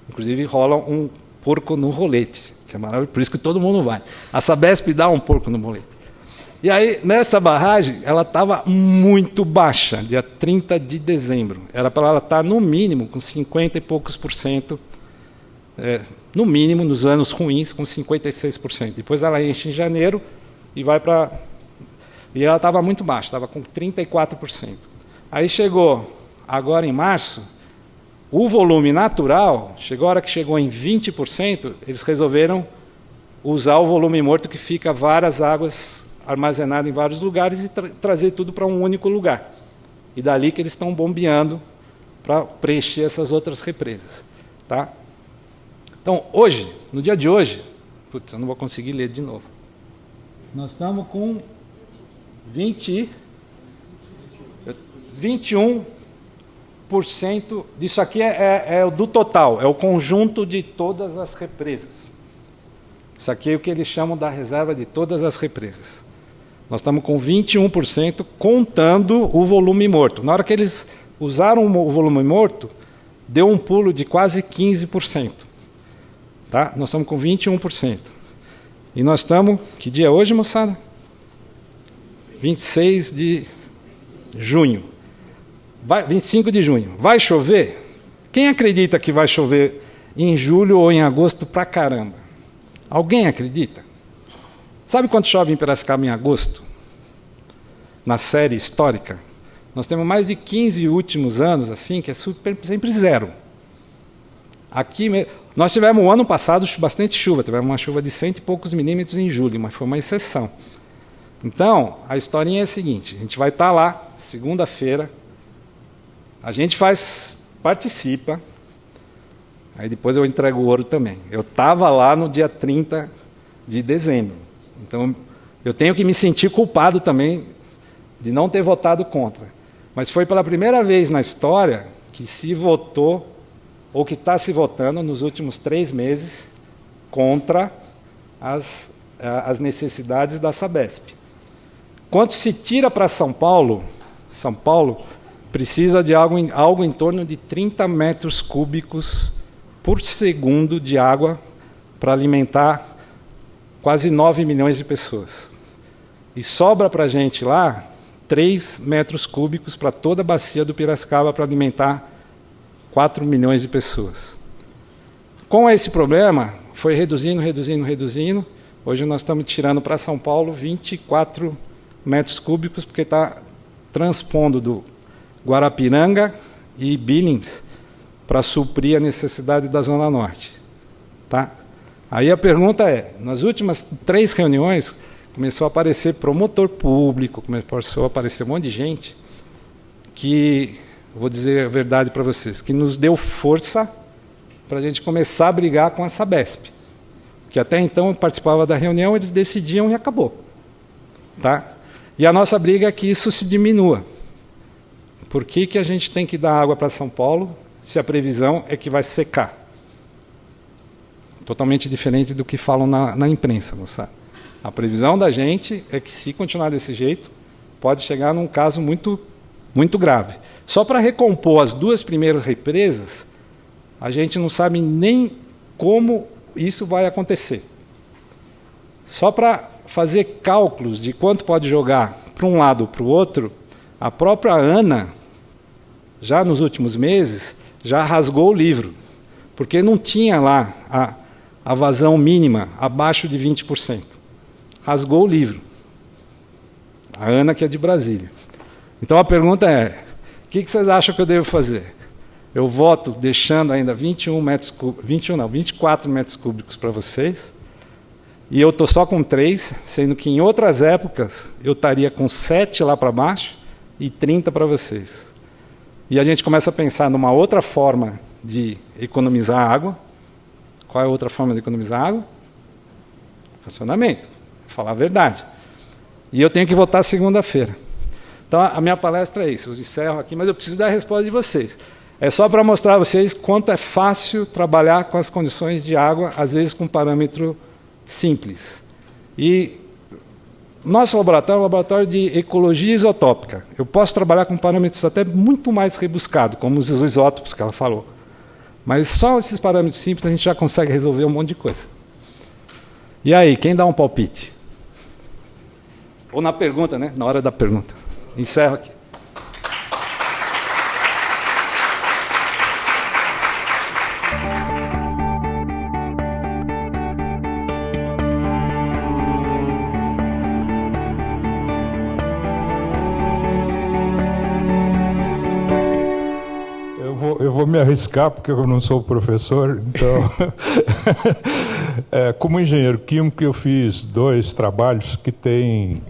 Inclusive, rola um porco no rolete, que é maravilhoso, por isso que todo mundo vai. A Sabesp dá um porco no rolete. E aí, nessa barragem, ela estava muito baixa, dia 30 de dezembro. Era para ela estar, no mínimo, com 50 e poucos por cento, no mínimo, nos anos ruins, com 56%. Depois ela enche em janeiro e vai para... E ela estava muito baixa, estava com 34%. Aí chegou, agora em março, o volume natural, chegou a hora que chegou em 20%, eles resolveram usar o volume morto, que fica várias águas armazenadas em vários lugares, e trazer tudo para um único lugar. E dali que eles estão bombeando para preencher essas outras represas. Tá? Então, hoje, no dia de hoje, putz, eu não vou conseguir ler de novo. Nós estamos com 21% disso aqui é o do total, é o conjunto de todas as represas. Isso aqui é o que eles chamam da reserva de todas as represas. Nós estamos com 21% contando o volume morto. Na hora que eles usaram o volume morto, deu um pulo de quase 15%. Tá? Nós estamos com 21%. E nós estamos... Que dia é hoje, moçada? 26 de junho. 25 de junho. Vai chover? Quem acredita que vai chover em julho ou em agosto pra caramba? Alguém acredita? Sabe quanto chove em Piracicaba em agosto? Na série histórica? Nós temos mais de 15 últimos anos, assim, que é sempre zero. Aqui, nós tivemos o ano passado bastante chuva, tivemos uma chuva de 100 e poucos milímetros em julho, mas foi uma exceção. Então, a historinha é a seguinte, a gente vai estar lá, segunda-feira, a gente participa, aí depois eu entrego o ouro também. Eu estava lá no dia 30 de dezembro, então eu tenho que me sentir culpado também de não ter votado contra. Mas foi pela primeira vez na história que se votou, ou que está se votando nos últimos 3 meses, contra as necessidades da Sabesp. Quanto se tira para São Paulo precisa de algo em torno de 30 metros cúbicos por segundo de água para alimentar quase 9 milhões de pessoas. E sobra para a gente lá 3 metros cúbicos para toda a bacia do Piracicaba para alimentar 4 milhões de pessoas. Com esse problema, foi reduzindo. Hoje nós estamos tirando para São Paulo 24 metros cúbicos, porque está transpondo do Guarapiranga e Billings para suprir a necessidade da Zona Norte. Tá? Aí a pergunta é, nas últimas 3 reuniões, começou a aparecer promotor público, começou a aparecer um monte de gente que, vou dizer a verdade para vocês, que nos deu força para a gente começar a brigar com a Sabesp. Que até então participava da reunião, eles decidiam e acabou. Tá? E a nossa briga é que isso se diminua. Por que a gente tem que dar água para São Paulo se a previsão é que vai secar? Totalmente diferente do que falam na imprensa, moçada. A previsão da gente é que, se continuar desse jeito, pode chegar num caso muito, muito grave. Só para recompor as 2 primeiras represas, a gente não sabe nem como isso vai acontecer. Só para fazer cálculos de quanto pode jogar para um lado ou para o outro, a própria ANA, já nos últimos meses, já rasgou o livro, porque não tinha lá a vazão mínima abaixo de 20%. Rasgou o livro. A ANA, que é de Brasília. Então a pergunta é, o que vocês acham que eu devo fazer? Eu voto deixando ainda 24 metros cúbicos para vocês, e eu estou só com 3, sendo que em outras épocas eu estaria com 7 lá para baixo e 30 para vocês. E a gente começa a pensar numa outra forma de economizar água. Qual é a outra forma de economizar água? Racionamento. Vou falar a verdade. E eu tenho que votar segunda-feira. Então, a minha palestra é isso. Eu encerro aqui, mas eu preciso dar a resposta de vocês. É só para mostrar a vocês quanto é fácil trabalhar com as condições de água, às vezes com um parâmetro simples. E nosso laboratório é um laboratório de ecologia isotópica. Eu posso trabalhar com parâmetros até muito mais rebuscados, como os isótopos que ela falou. Mas só esses parâmetros simples a gente já consegue resolver um monte de coisa. E aí, quem dá um palpite? Ou na pergunta, né? Na hora da pergunta. Encerro aqui. Eu vou me arriscar, porque eu não sou professor, então... como engenheiro químico, eu fiz 2 trabalhos que têm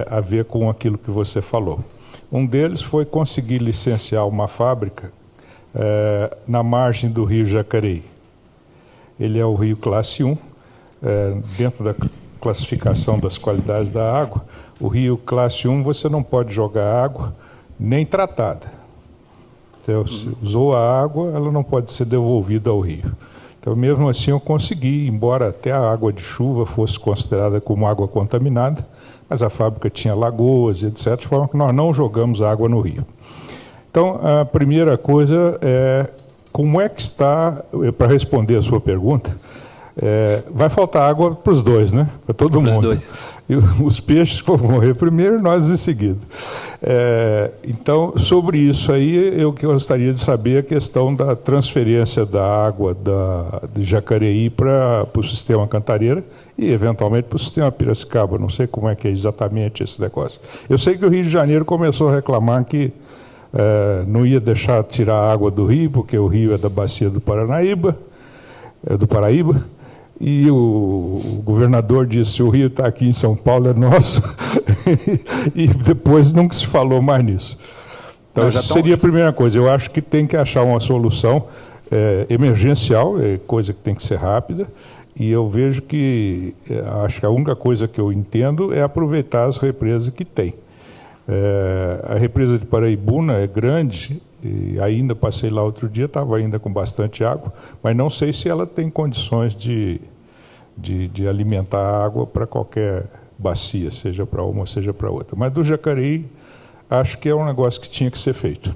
a ver com aquilo que você falou. Um deles foi conseguir licenciar uma fábrica na margem do rio Jacareí. Ele é o rio classe 1, dentro da classificação das qualidades da água. O rio classe 1 você não pode jogar água nem tratada. Então, se usou a água, ela não pode ser devolvida ao rio. Então, mesmo assim, eu consegui, embora até a água de chuva fosse considerada como água contaminada, mas a fábrica tinha lagoas, etc., de forma que nós não jogamos água no rio. Então, a primeira coisa é como é que está, para responder a sua pergunta, vai faltar água para os dois, né? Para todo mundo. Para os dois. E os peixes vão morrer primeiro e nós em seguida. Então, sobre isso aí, eu gostaria de saber a questão da transferência da água de Jacareí para o sistema Cantareira e, eventualmente, para o sistema Piracicaba. Não sei como é que é exatamente esse negócio. Eu sei que o Rio de Janeiro começou a reclamar que não ia deixar tirar a água do rio, porque o rio é da bacia do Paraíba, e o governador disse: o rio está aqui em São Paulo, é nosso, e depois nunca se falou mais nisso. Então, essa seria a primeira coisa. Eu acho que tem que achar uma solução emergencial, coisa que tem que ser rápida, e eu vejo que, acho que a única coisa que eu entendo é aproveitar as represas que tem. A represa de Paraibuna é grande, e ainda passei lá outro dia, estava ainda com bastante água, mas não sei se ela tem condições de alimentar a água para qualquer bacia, seja para uma, seja para outra. Mas do Jacareí, acho que é um negócio que tinha que ser feito.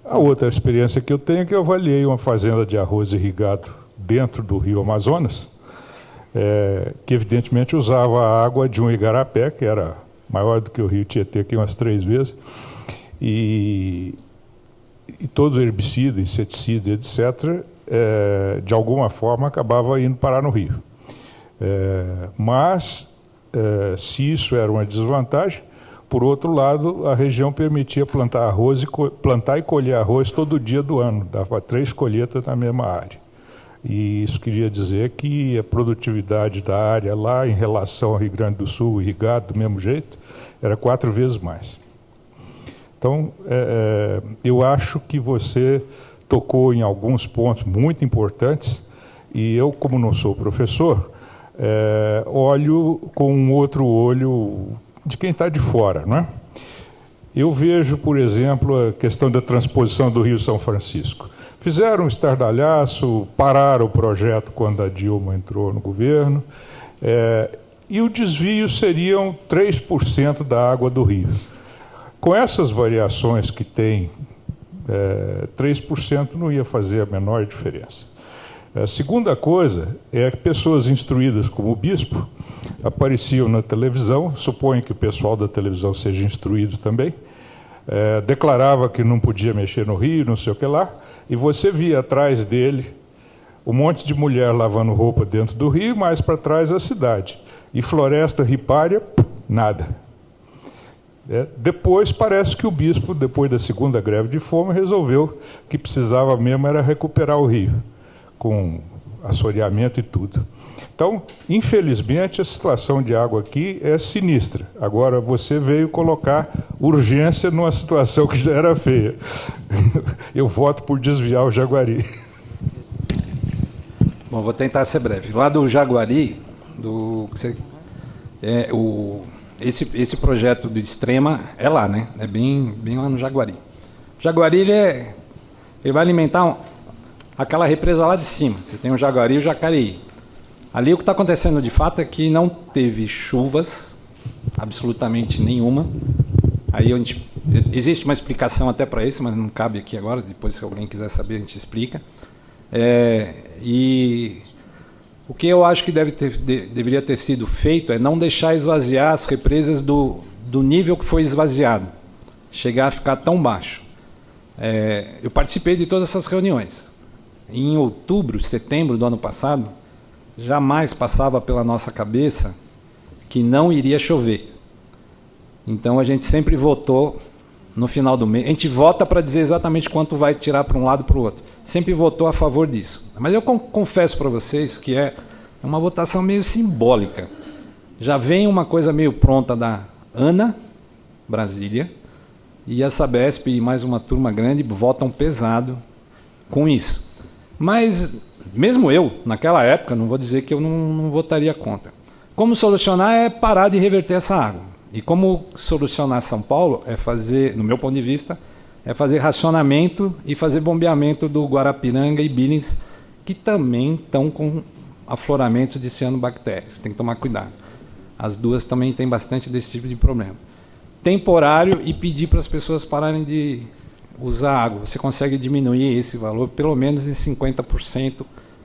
A outra experiência que eu tenho é que eu avaliei uma fazenda de arroz irrigado dentro do rio Amazonas, que evidentemente usava a água de um igarapé, que era maior do que o rio Tietê, aqui umas 3 vezes, e todo herbicida, inseticida, etc., de alguma forma acabava indo parar no rio. Mas, se isso era uma desvantagem, por outro lado, a região permitia plantar e colher arroz todo dia do ano, dava 3 colheitas na mesma área. E isso queria dizer que a produtividade da área lá, em relação ao Rio Grande do Sul, irrigado do mesmo jeito, era 4 vezes mais. Então, eu acho que você tocou em alguns pontos muito importantes, e eu, como não sou professor, olho com um outro olho de quem está de fora, não é? Eu vejo, por exemplo, a questão da transposição do Rio São Francisco. Fizeram um estardalhaço, pararam o projeto quando a Dilma entrou no governo, e o desvio seriam 3% da água do rio. Com essas variações que tem, 3% não ia fazer a menor diferença. A segunda coisa é que pessoas instruídas como o bispo apareciam na televisão, suponho que o pessoal da televisão seja instruído também, declarava que não podia mexer no rio, não sei o que lá, e você via atrás dele um monte de mulher lavando roupa dentro do rio, mais para trás a cidade. E floresta ripária, nada. Depois parece que o bispo, depois da segunda greve de fome, resolveu que precisava mesmo era recuperar o rio, com assoreamento e tudo. Então, infelizmente, a situação de água aqui é sinistra. Agora, você veio colocar urgência numa situação que já era feia. Eu voto por desviar o Jaguari. Bom, vou tentar ser breve. Lá do Jaguari, esse projeto do Extrema é lá, né? É bem lá no Jaguari. O Jaguari ele vai alimentar aquela represa lá de cima. Você tem o Jaguari e o Jacareí. Ali o que está acontecendo de fato é que não teve chuvas, absolutamente nenhuma. Aí existe uma explicação até para isso, mas não cabe aqui agora. Depois, se alguém quiser saber, a gente explica. E o que eu acho que deveria ter sido feito é não deixar esvaziar as represas do nível que foi esvaziado, chegar a ficar tão baixo. Eu participei de todas essas reuniões. Em outubro, setembro do ano passado, jamais passava pela nossa cabeça que não iria chover. Então a gente sempre votou no final do mês. A gente vota para dizer exatamente quanto vai tirar para um lado e para o outro. Sempre votou a favor disso. Mas eu confesso para vocês que é uma votação meio simbólica. Já vem uma coisa meio pronta da ANA, Brasília, e a Sabesp e mais uma turma grande votam pesado com isso. Mas, mesmo eu, naquela época, não vou dizer que eu não votaria contra. Como solucionar é parar de reverter essa água. E como solucionar São Paulo é fazer, no meu ponto de vista, é fazer racionamento e fazer bombeamento do Guarapiranga e Billings, que também estão com afloramentos de cianobactérias. Tem que tomar cuidado. As duas também têm bastante desse tipo de problema. Temporário e pedir para as pessoas pararem de usar água. Você consegue diminuir esse valor pelo menos em 50%,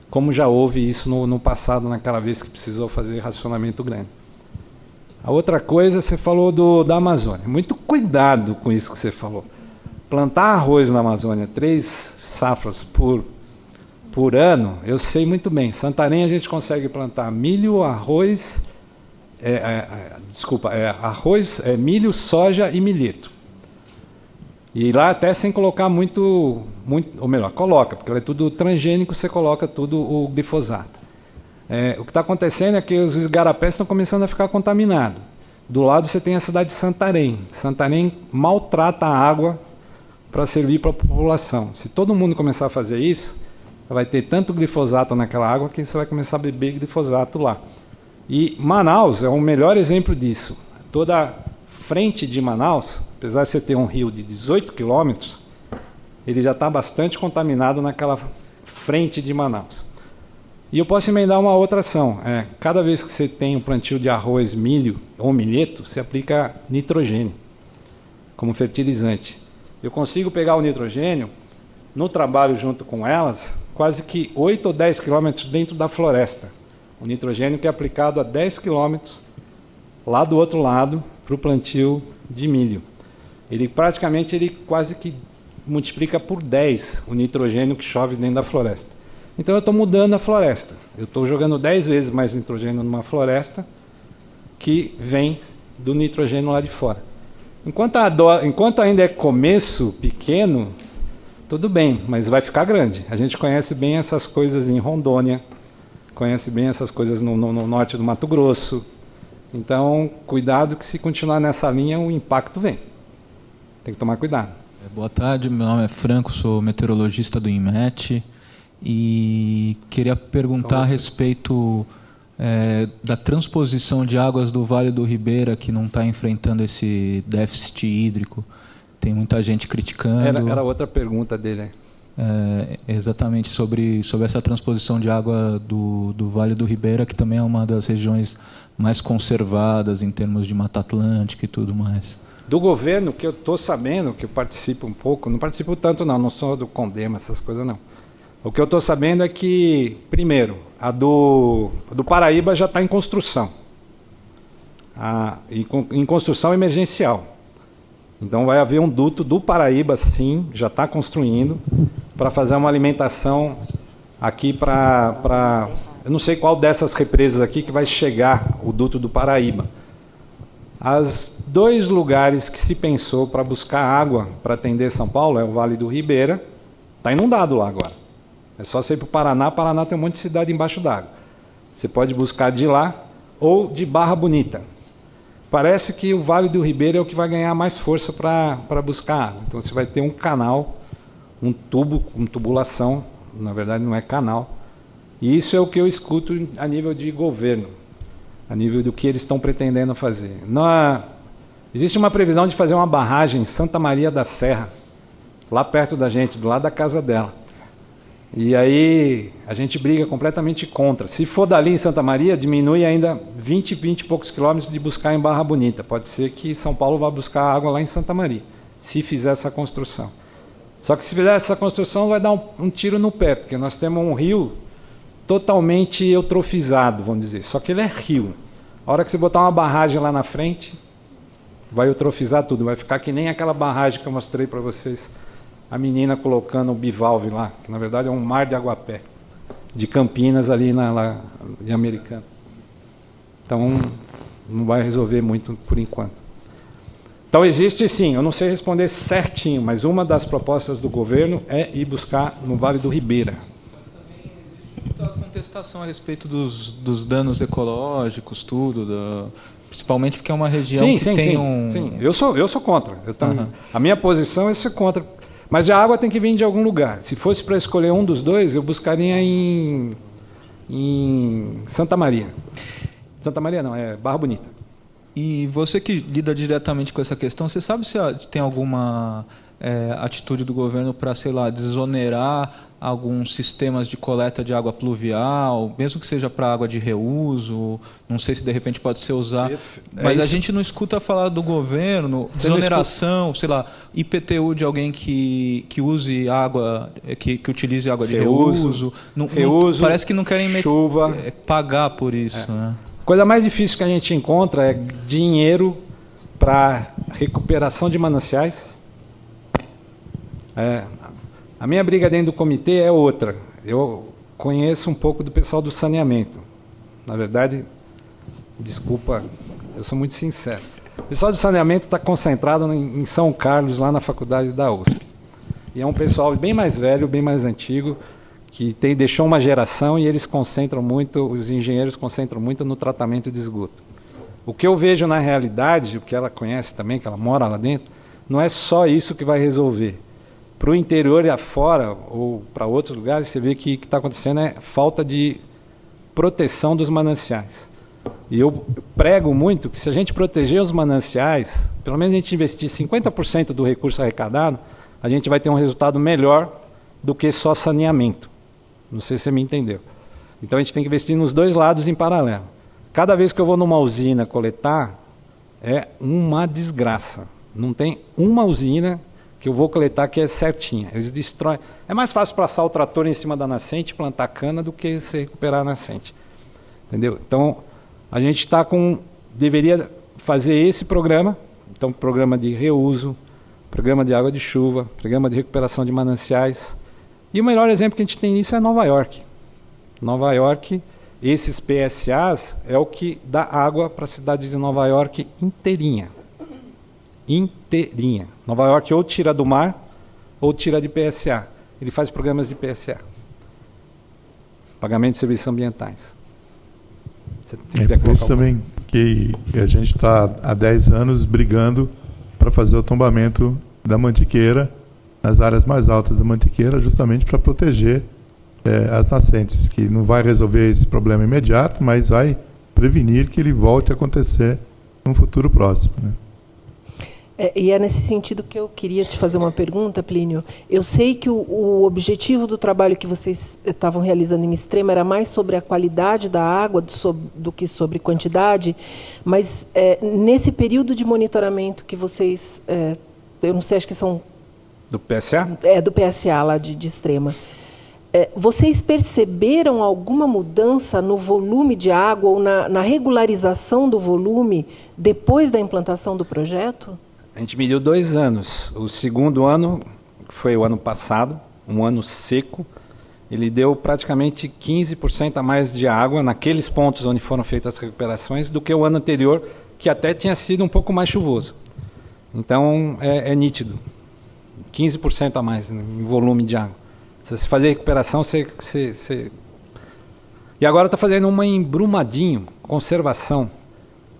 como já houve isso no passado, naquela vez que precisou fazer racionamento grande. A outra coisa, você falou da Amazônia. Muito cuidado com isso que você falou. Plantar arroz na Amazônia, 3 safras por ano, eu sei muito bem. Santarém a gente consegue plantar milho, arroz, arroz, milho, soja e milheto. E lá até sem colocar muito, ou melhor, coloca, porque é tudo transgênico, você coloca tudo o glifosato. O que está acontecendo é que os igarapés estão começando a ficar contaminados. Do lado você tem a cidade de Santarém. Santarém maltrata a água para servir para a população. Se todo mundo começar a fazer isso, vai ter tanto glifosato naquela água que você vai começar a beber glifosato lá. E Manaus é o melhor exemplo disso. Toda a frente de Manaus, apesar de você ter um rio de 18 quilômetros, ele já está bastante contaminado naquela frente de Manaus. E eu posso emendar uma outra ação. Cada vez que você tem um plantio de arroz, milho ou milheto, você aplica nitrogênio como fertilizante. Eu consigo pegar o nitrogênio, no trabalho junto com elas, quase que 8 ou 10 quilômetros dentro da floresta. O nitrogênio que é aplicado a 10 quilômetros lá do outro lado para o plantio de milho. Ele quase que multiplica por 10 o nitrogênio que chove dentro da floresta. Então eu estou mudando a floresta. Eu estou jogando 10 vezes mais nitrogênio numa floresta que vem do nitrogênio lá de fora. Enquanto ainda é começo pequeno, tudo bem, mas vai ficar grande. A gente conhece bem essas coisas em Rondônia, conhece bem essas coisas no norte do Mato Grosso. Então, cuidado que se continuar nessa linha, o impacto vem. Tem que tomar cuidado. Boa tarde, meu nome é Franco, sou meteorologista do INMET. E queria perguntar a respeito da transposição de águas do Vale do Ribeira, que não está enfrentando esse déficit hídrico. Tem muita gente criticando. Era outra pergunta dele. Exatamente, sobre essa transposição de água do Vale do Ribeira, que também é uma das regiões mais conservadas em termos de Mata Atlântica e tudo mais. Do governo, que eu estou sabendo, que eu participo um pouco, não participo tanto não sou do CONDEMA, essas coisas não. O que eu estou sabendo é que, primeiro, a do Paraíba já está em construção. Em construção emergencial. Então vai haver um duto do Paraíba, sim, já está construindo, para fazer uma alimentação aqui para... Eu não sei qual dessas represas aqui que vai chegar o duto do Paraíba. Os 2 lugares que se pensou para buscar água para atender São Paulo é o Vale do Ribeira, está inundado lá agora. É só você ir para o Paraná. Paraná tem um monte de cidade embaixo d'água. Você pode buscar de lá ou de Barra Bonita. Parece que o Vale do Ribeira é o que vai ganhar mais força para buscar água. Então você vai ter um canal, um tubo com tubulação, na verdade não é canal. E isso é o que eu escuto a nível de governo, a nível do que eles estão pretendendo fazer. Existe uma previsão de fazer uma barragem em Santa Maria da Serra, lá perto da gente, do lado da casa dela. E aí a gente briga completamente contra. Se for dali em Santa Maria, diminui ainda 20 e poucos quilômetros de buscar em Barra Bonita. Pode ser que São Paulo vá buscar água lá em Santa Maria, se fizer essa construção. Só que se fizer essa construção vai dar um tiro no pé, porque nós temos um rio totalmente eutrofizado, vamos dizer. Só que ele é rio. A hora que você botar uma barragem lá na frente, vai eutrofizar tudo. Vai ficar que nem aquela barragem que eu mostrei para vocês. A menina colocando o bivalve lá, que na verdade é um mar de aguapé, de Campinas ali em Americana. Então, não vai resolver muito por enquanto. Então, existe sim, eu não sei responder certinho, mas uma das propostas do governo é ir buscar no Vale do Ribeira. Mas também existe muita contestação a respeito dos danos ecológicos, principalmente porque é uma região que tem um... Sim, eu sou contra. A minha posição é ser contra. Mas a água tem que vir de algum lugar. Se fosse para escolher um dos 2, eu buscaria em Santa Maria. Santa Maria não, é Barra Bonita. E você que lida diretamente com essa questão, você sabe se tem alguma atitude do governo para, sei lá, desonerar alguns sistemas de coleta de água pluvial, mesmo que seja para água de reuso, não sei se de repente pode ser usado, mas a gente não escuta falar do governo, desoneração, sei lá, IPTU de alguém que use água, que utilize água de reuso, reuso, parece que não querem chuva, pagar por isso, né? coisa mais difícil que a gente encontra é dinheiro para recuperação de mananciais. A minha briga dentro do comitê é outra. Eu conheço um pouco do pessoal do saneamento. Na verdade, desculpa, eu sou muito sincero. O pessoal do saneamento está concentrado em São Carlos, lá na faculdade da USP. E é um pessoal bem mais velho, bem mais antigo, que deixou uma geração e eles concentram muito, os engenheiros concentram muito no tratamento de esgoto. O que eu vejo na realidade, o que ela conhece também, que ela mora lá dentro, não é só isso que vai resolver. Para o interior e afora, ou para outros lugares, você vê que o que está acontecendo é falta de proteção dos mananciais. E eu prego muito que se a gente proteger os mananciais, pelo menos a gente investir 50% do recurso arrecadado, a gente vai ter um resultado melhor do que só saneamento. Não sei se você me entendeu. Então a gente tem que investir nos dois lados em paralelo. Cada vez que eu vou numa usina coletar, é uma desgraça. Não tem uma usina que eu vou coletar que é certinha. Eles destroem. É mais fácil passar o trator em cima da nascente, plantar cana, do que se recuperar a nascente. Entendeu? Então, a gente deveria fazer esse programa, então programa de reuso, programa de água de chuva, programa de recuperação de mananciais. E o melhor exemplo que a gente tem nisso é Nova York. Nova York, esses PSAs é o que dá água para a cidade de Nova York inteirinha. Inteirinha. Nova York ou tira do mar ou tira de PSA. Ele faz programas de PSA. Pagamento de serviços ambientais. É por isso também que a gente está há 10 anos brigando para fazer o tombamento da Mantiqueira, nas áreas mais altas da Mantiqueira, justamente para proteger as nascentes, que não vai resolver esse problema imediato, mas vai prevenir que ele volte a acontecer num futuro próximo, né? E é nesse sentido que eu queria te fazer uma pergunta, Plínio. Eu sei que o objetivo do trabalho que vocês estavam realizando em Extrema era mais sobre a qualidade da água do que sobre quantidade, mas nesse período de monitoramento que vocês, eu não sei, acho que são... Do PSA? Do PSA, lá de Extrema. Vocês perceberam alguma mudança no volume de água ou na regularização do volume depois da implantação do projeto? A gente mediu 2 anos. O segundo ano, que foi o ano passado, um ano seco, ele deu praticamente 15% a mais de água naqueles pontos onde foram feitas as recuperações do que o ano anterior, que até tinha sido um pouco mais chuvoso. Então, é nítido. 15% a mais em volume de água. Se você fazer recuperação, você... E agora está fazendo uma em Brumadinho, conservação.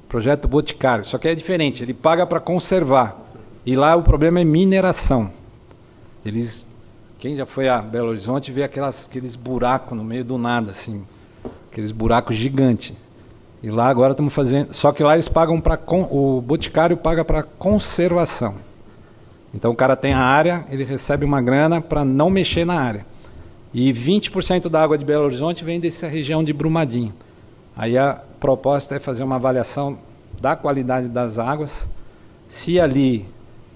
Projeto Boticário, só que é diferente, ele paga para conservar. E lá o problema é mineração. Quem já foi a Belo Horizonte vê aqueles buracos no meio do nada, assim, aqueles buracos gigantes. E lá agora estamos fazendo, só que lá eles pagam o Boticário paga para conservação. Então o cara tem a área, ele recebe uma grana para não mexer na área. E 20% da água de Belo Horizonte vem dessa região de Brumadinho. Aí a proposta é fazer uma avaliação da qualidade das águas, se ali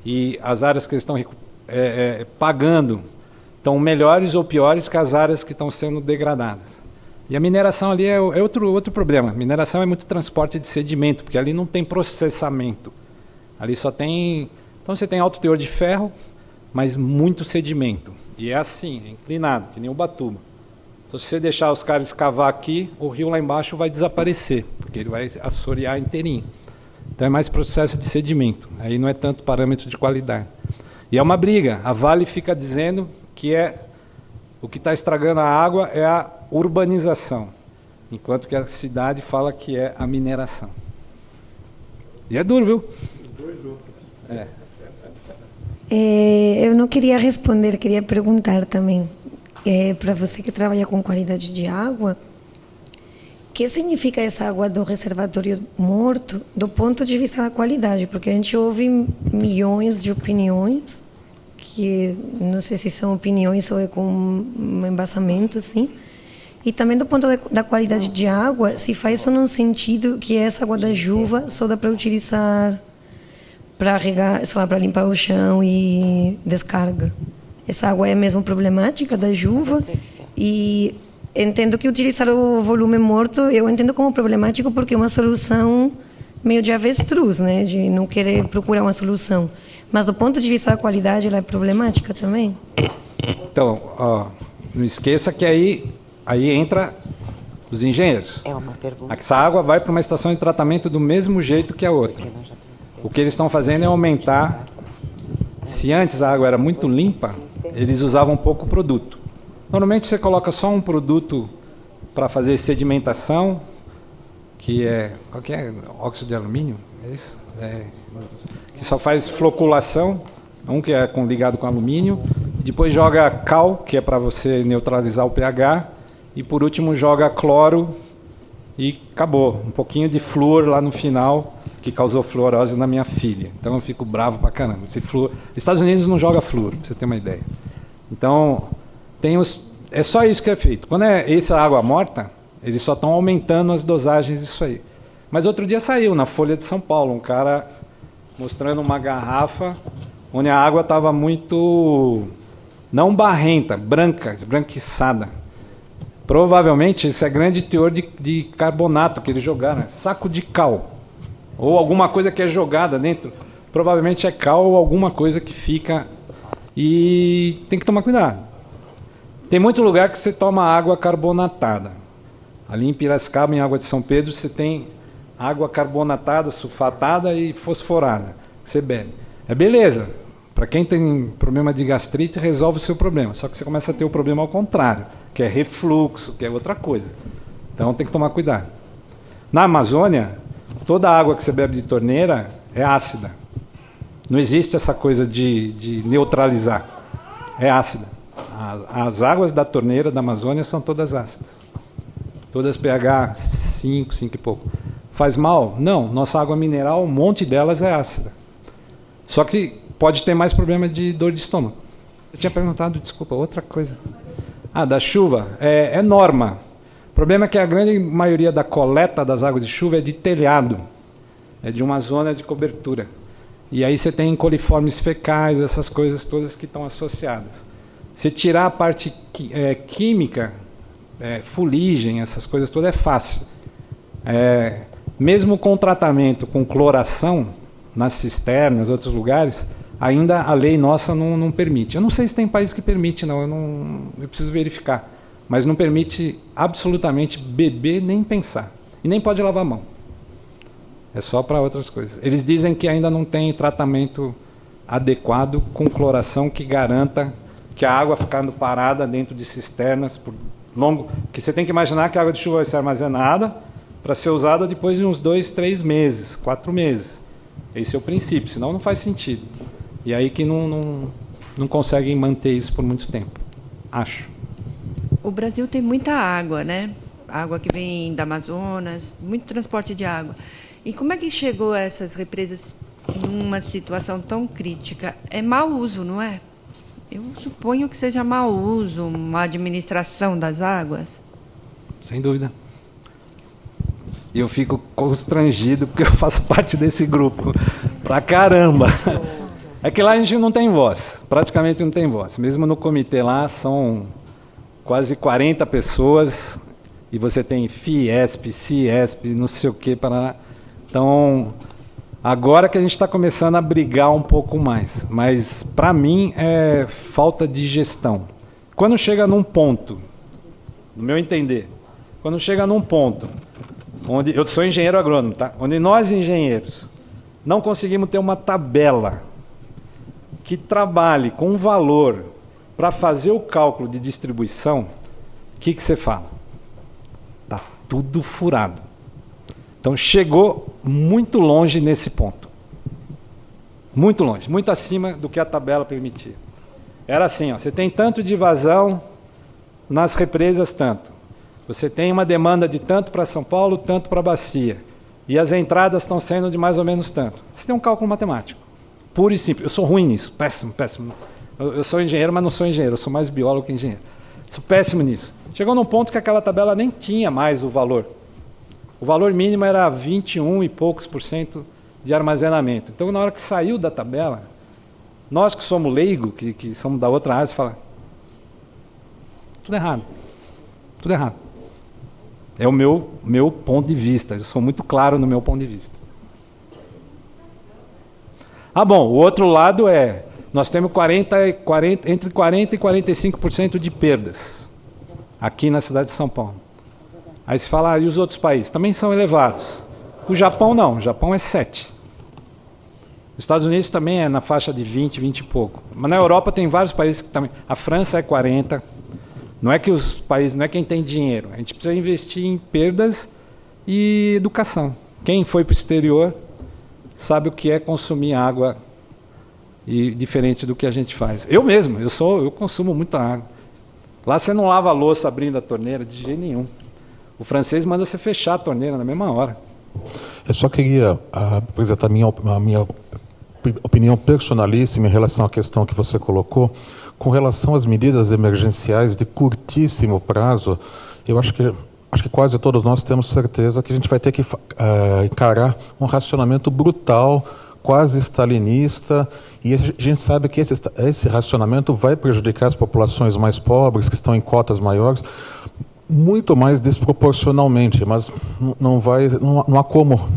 e as áreas que eles estão pagando estão melhores ou piores que as áreas que estão sendo degradadas. E a mineração ali é outro problema. A mineração é muito transporte de sedimento, porque ali não tem processamento. Ali só tem... Então você tem alto teor de ferro, mas muito sedimento. E é assim, é inclinado, que nem Ubatuba. Então, se você deixar os caras escavar aqui, o rio lá embaixo vai desaparecer, porque ele vai assorear inteirinho. Então, é mais processo de sedimento. Aí não é tanto parâmetro de qualidade. E é uma briga. A Vale fica dizendo que o que está estragando a água é a urbanização, enquanto que a cidade fala que é a mineração. E é duro, viu? Os dois juntos. Eu não queria responder, queria perguntar também. Para você que trabalha com qualidade de água, o que significa essa água do reservatório morto do ponto de vista da qualidade? Porque a gente ouve milhões de opiniões, que não sei se são opiniões ou é com um embasamento, assim. E também do ponto da qualidade de água, se faz isso num sentido que essa água da chuva só dá para utilizar para regar, sei lá, para limpar o chão e descarga. Essa água é mesmo problemática da chuva e entendo que utilizar o volume morto, eu entendo como problemático porque é uma solução meio de avestruz, né? De não querer procurar uma solução. Mas do ponto de vista da qualidade, ela é problemática também? Então, ó, não esqueça que aí entra os engenheiros. É uma pergunta. Essa água vai para uma estação de tratamento do mesmo jeito que a outra. O que eles estão fazendo é aumentar. Se antes a água era muito limpa, eles usavam pouco produto. Normalmente você coloca só um produto para fazer sedimentação, que é, qual que é? Óxido de alumínio? É isso? Que só faz floculação, um que é ligado com alumínio, e depois joga cal, que é para você neutralizar o pH, e por último joga cloro e acabou. Um pouquinho de flúor lá no final, que causou fluorose na minha filha. Então eu fico bravo pra caramba. Estados Unidos não joga flúor, pra você ter uma ideia. Então, é só isso que é feito. Quando é essa água morta, eles só estão aumentando as dosagens disso aí. Mas outro dia saiu na Folha de São Paulo um cara mostrando uma garrafa onde a água estava muito, não barrenta, branca, esbranquiçada. Provavelmente isso é grande teor de carbonato que eles jogaram, saco de cal. Ou alguma coisa que é jogada dentro. Provavelmente é cal ou alguma coisa que fica. E tem que tomar cuidado. Tem muito lugar que você toma água carbonatada. Ali em Piracicaba, em Água de São Pedro, você tem água carbonatada, sulfatada e fosforada. Você bebe. É beleza. Para quem tem problema de gastrite, resolve o seu problema. Só que você começa a ter o problema ao contrário, que é refluxo, que é outra coisa. Então tem que tomar cuidado. Na Amazônia, toda a água que você bebe de torneira é ácida. Não existe essa coisa de neutralizar. É ácida. As águas da torneira da Amazônia são todas ácidas. Todas pH 5, 5 e pouco. Faz mal? Não. Nossa água mineral, um monte delas é ácida. Só que pode ter mais problema de dor de estômago. Eu tinha perguntado, desculpa, outra coisa. Da chuva. É norma. O problema é que a grande maioria da coleta das águas de chuva é de telhado. É de uma zona de cobertura. E aí você tem coliformes fecais, essas coisas todas que estão associadas. Se tirar a parte química, fuligem, essas coisas todas, é fácil. Mesmo com tratamento com cloração, nas cisternas, outros lugares, ainda a lei nossa não permite. Eu não sei se tem país que permite, não. Eu preciso verificar. Mas não permite absolutamente beber nem pensar. E nem pode lavar a mão. É só para outras coisas. Eles dizem que ainda não tem tratamento adequado com cloração que garanta que a água ficando parada dentro de cisternas por longo... Porque você tem que imaginar que a água de chuva vai ser armazenada para ser usada depois de uns 2, 3 meses, 4 meses. Esse é o princípio, senão não faz sentido. E aí que não conseguem manter isso por muito tempo. Acho. O Brasil tem muita água, né? Água que vem da Amazonas, muito transporte de água. E como é que chegou a essas represas numa situação tão crítica? É mau uso, não é? Eu suponho que seja mau uso, uma administração das águas. Sem dúvida. E eu fico constrangido porque eu faço parte desse grupo. Pra caramba. É que lá a gente não tem voz. Praticamente não tem voz. Mesmo no comitê lá são quase 40 pessoas. E você tem Fiesp, Ciesp, não sei o que. Então, agora que a gente está começando a brigar um pouco mais. Mas, para mim, é falta de gestão. Quando chega num ponto, no meu entender, quando chega num ponto onde eu sou engenheiro agrônomo, tá? Onde nós engenheiros não conseguimos ter uma tabela que trabalhe com um valor para fazer o cálculo de distribuição, o que você fala? Está tudo furado. Então chegou muito longe nesse ponto. Muito longe, muito acima do que a tabela permitia. Era assim, você tem tanto de vazão nas represas, tanto. Você tem uma demanda de tanto para São Paulo, tanto para a bacia. E as entradas estão sendo de mais ou menos tanto. Você tem um cálculo matemático. Puro e simples. Eu sou ruim nisso. Péssimo, péssimo. Eu sou engenheiro, mas não sou engenheiro. Eu sou mais biólogo que engenheiro. Sou péssimo nisso. Chegou num ponto que aquela tabela nem tinha mais o valor. O valor mínimo era 21 e poucos % de armazenamento. Então, na hora que saiu da tabela, nós que somos leigo, que somos da outra área, você fala, tudo errado. Tudo errado. É o meu ponto de vista. Eu sou muito claro no meu ponto de vista. Bom, o outro lado é, nós temos entre 40% e 45% de perdas aqui na cidade de São Paulo. Aí se fala, e os outros países? Também são elevados. O Japão não, o Japão é 7%. Os Estados Unidos também é na faixa de 20, 20 e pouco. Mas na Europa tem vários países que também... A França é 40%. Não é que os países, não é quem tem dinheiro. A gente precisa investir em perdas e educação. Quem foi para o exterior sabe o que é consumir água e diferente do que a gente faz. Eu mesmo, eu consumo muita água. Lá você não lava a louça abrindo a torneira de jeito nenhum. O francês manda você fechar a torneira na mesma hora. Eu só queria apresentar a minha opinião personalíssima em relação à questão que você colocou. Com relação às medidas emergenciais de curtíssimo prazo, eu acho que quase todos nós temos certeza que a gente vai ter que encarar um racionamento brutal, quase stalinista, e a gente sabe que esse racionamento vai prejudicar as populações mais pobres, que estão em cotas maiores, muito mais desproporcionalmente, mas não há como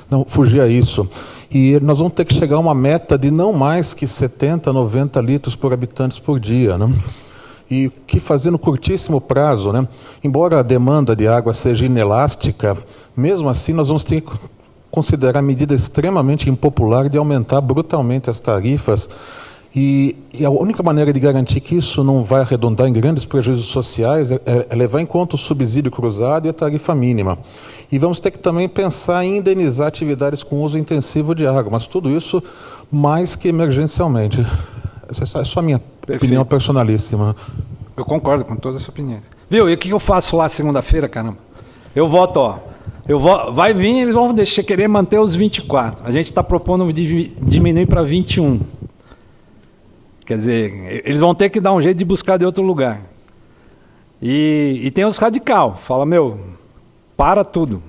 não fugir a isso. E nós vamos ter que chegar a uma meta de não mais que 70, 90 litros por habitante por dia, né? E que fazer no curtíssimo prazo, né? Embora a demanda de água seja inelástica, mesmo assim nós vamos ter que considerar a medida extremamente impopular de aumentar brutalmente as tarifas. E a única maneira de garantir que isso não vai arredondar em grandes prejuízos sociais é levar em conta o subsídio cruzado e a tarifa mínima. E vamos ter que também pensar em indenizar atividades com uso intensivo de água, mas tudo isso mais que emergencialmente. Essa é só a minha opinião personalíssima. Eu concordo com todas as suas opiniões. Viu? E o que eu faço lá segunda-feira, caramba? Eu voto, vai vir, eles vão querer manter os 24. A gente está propondo diminuir para 21. Quer dizer, eles vão ter que dar um jeito de buscar de outro lugar. E tem os radical. Fala, para tudo.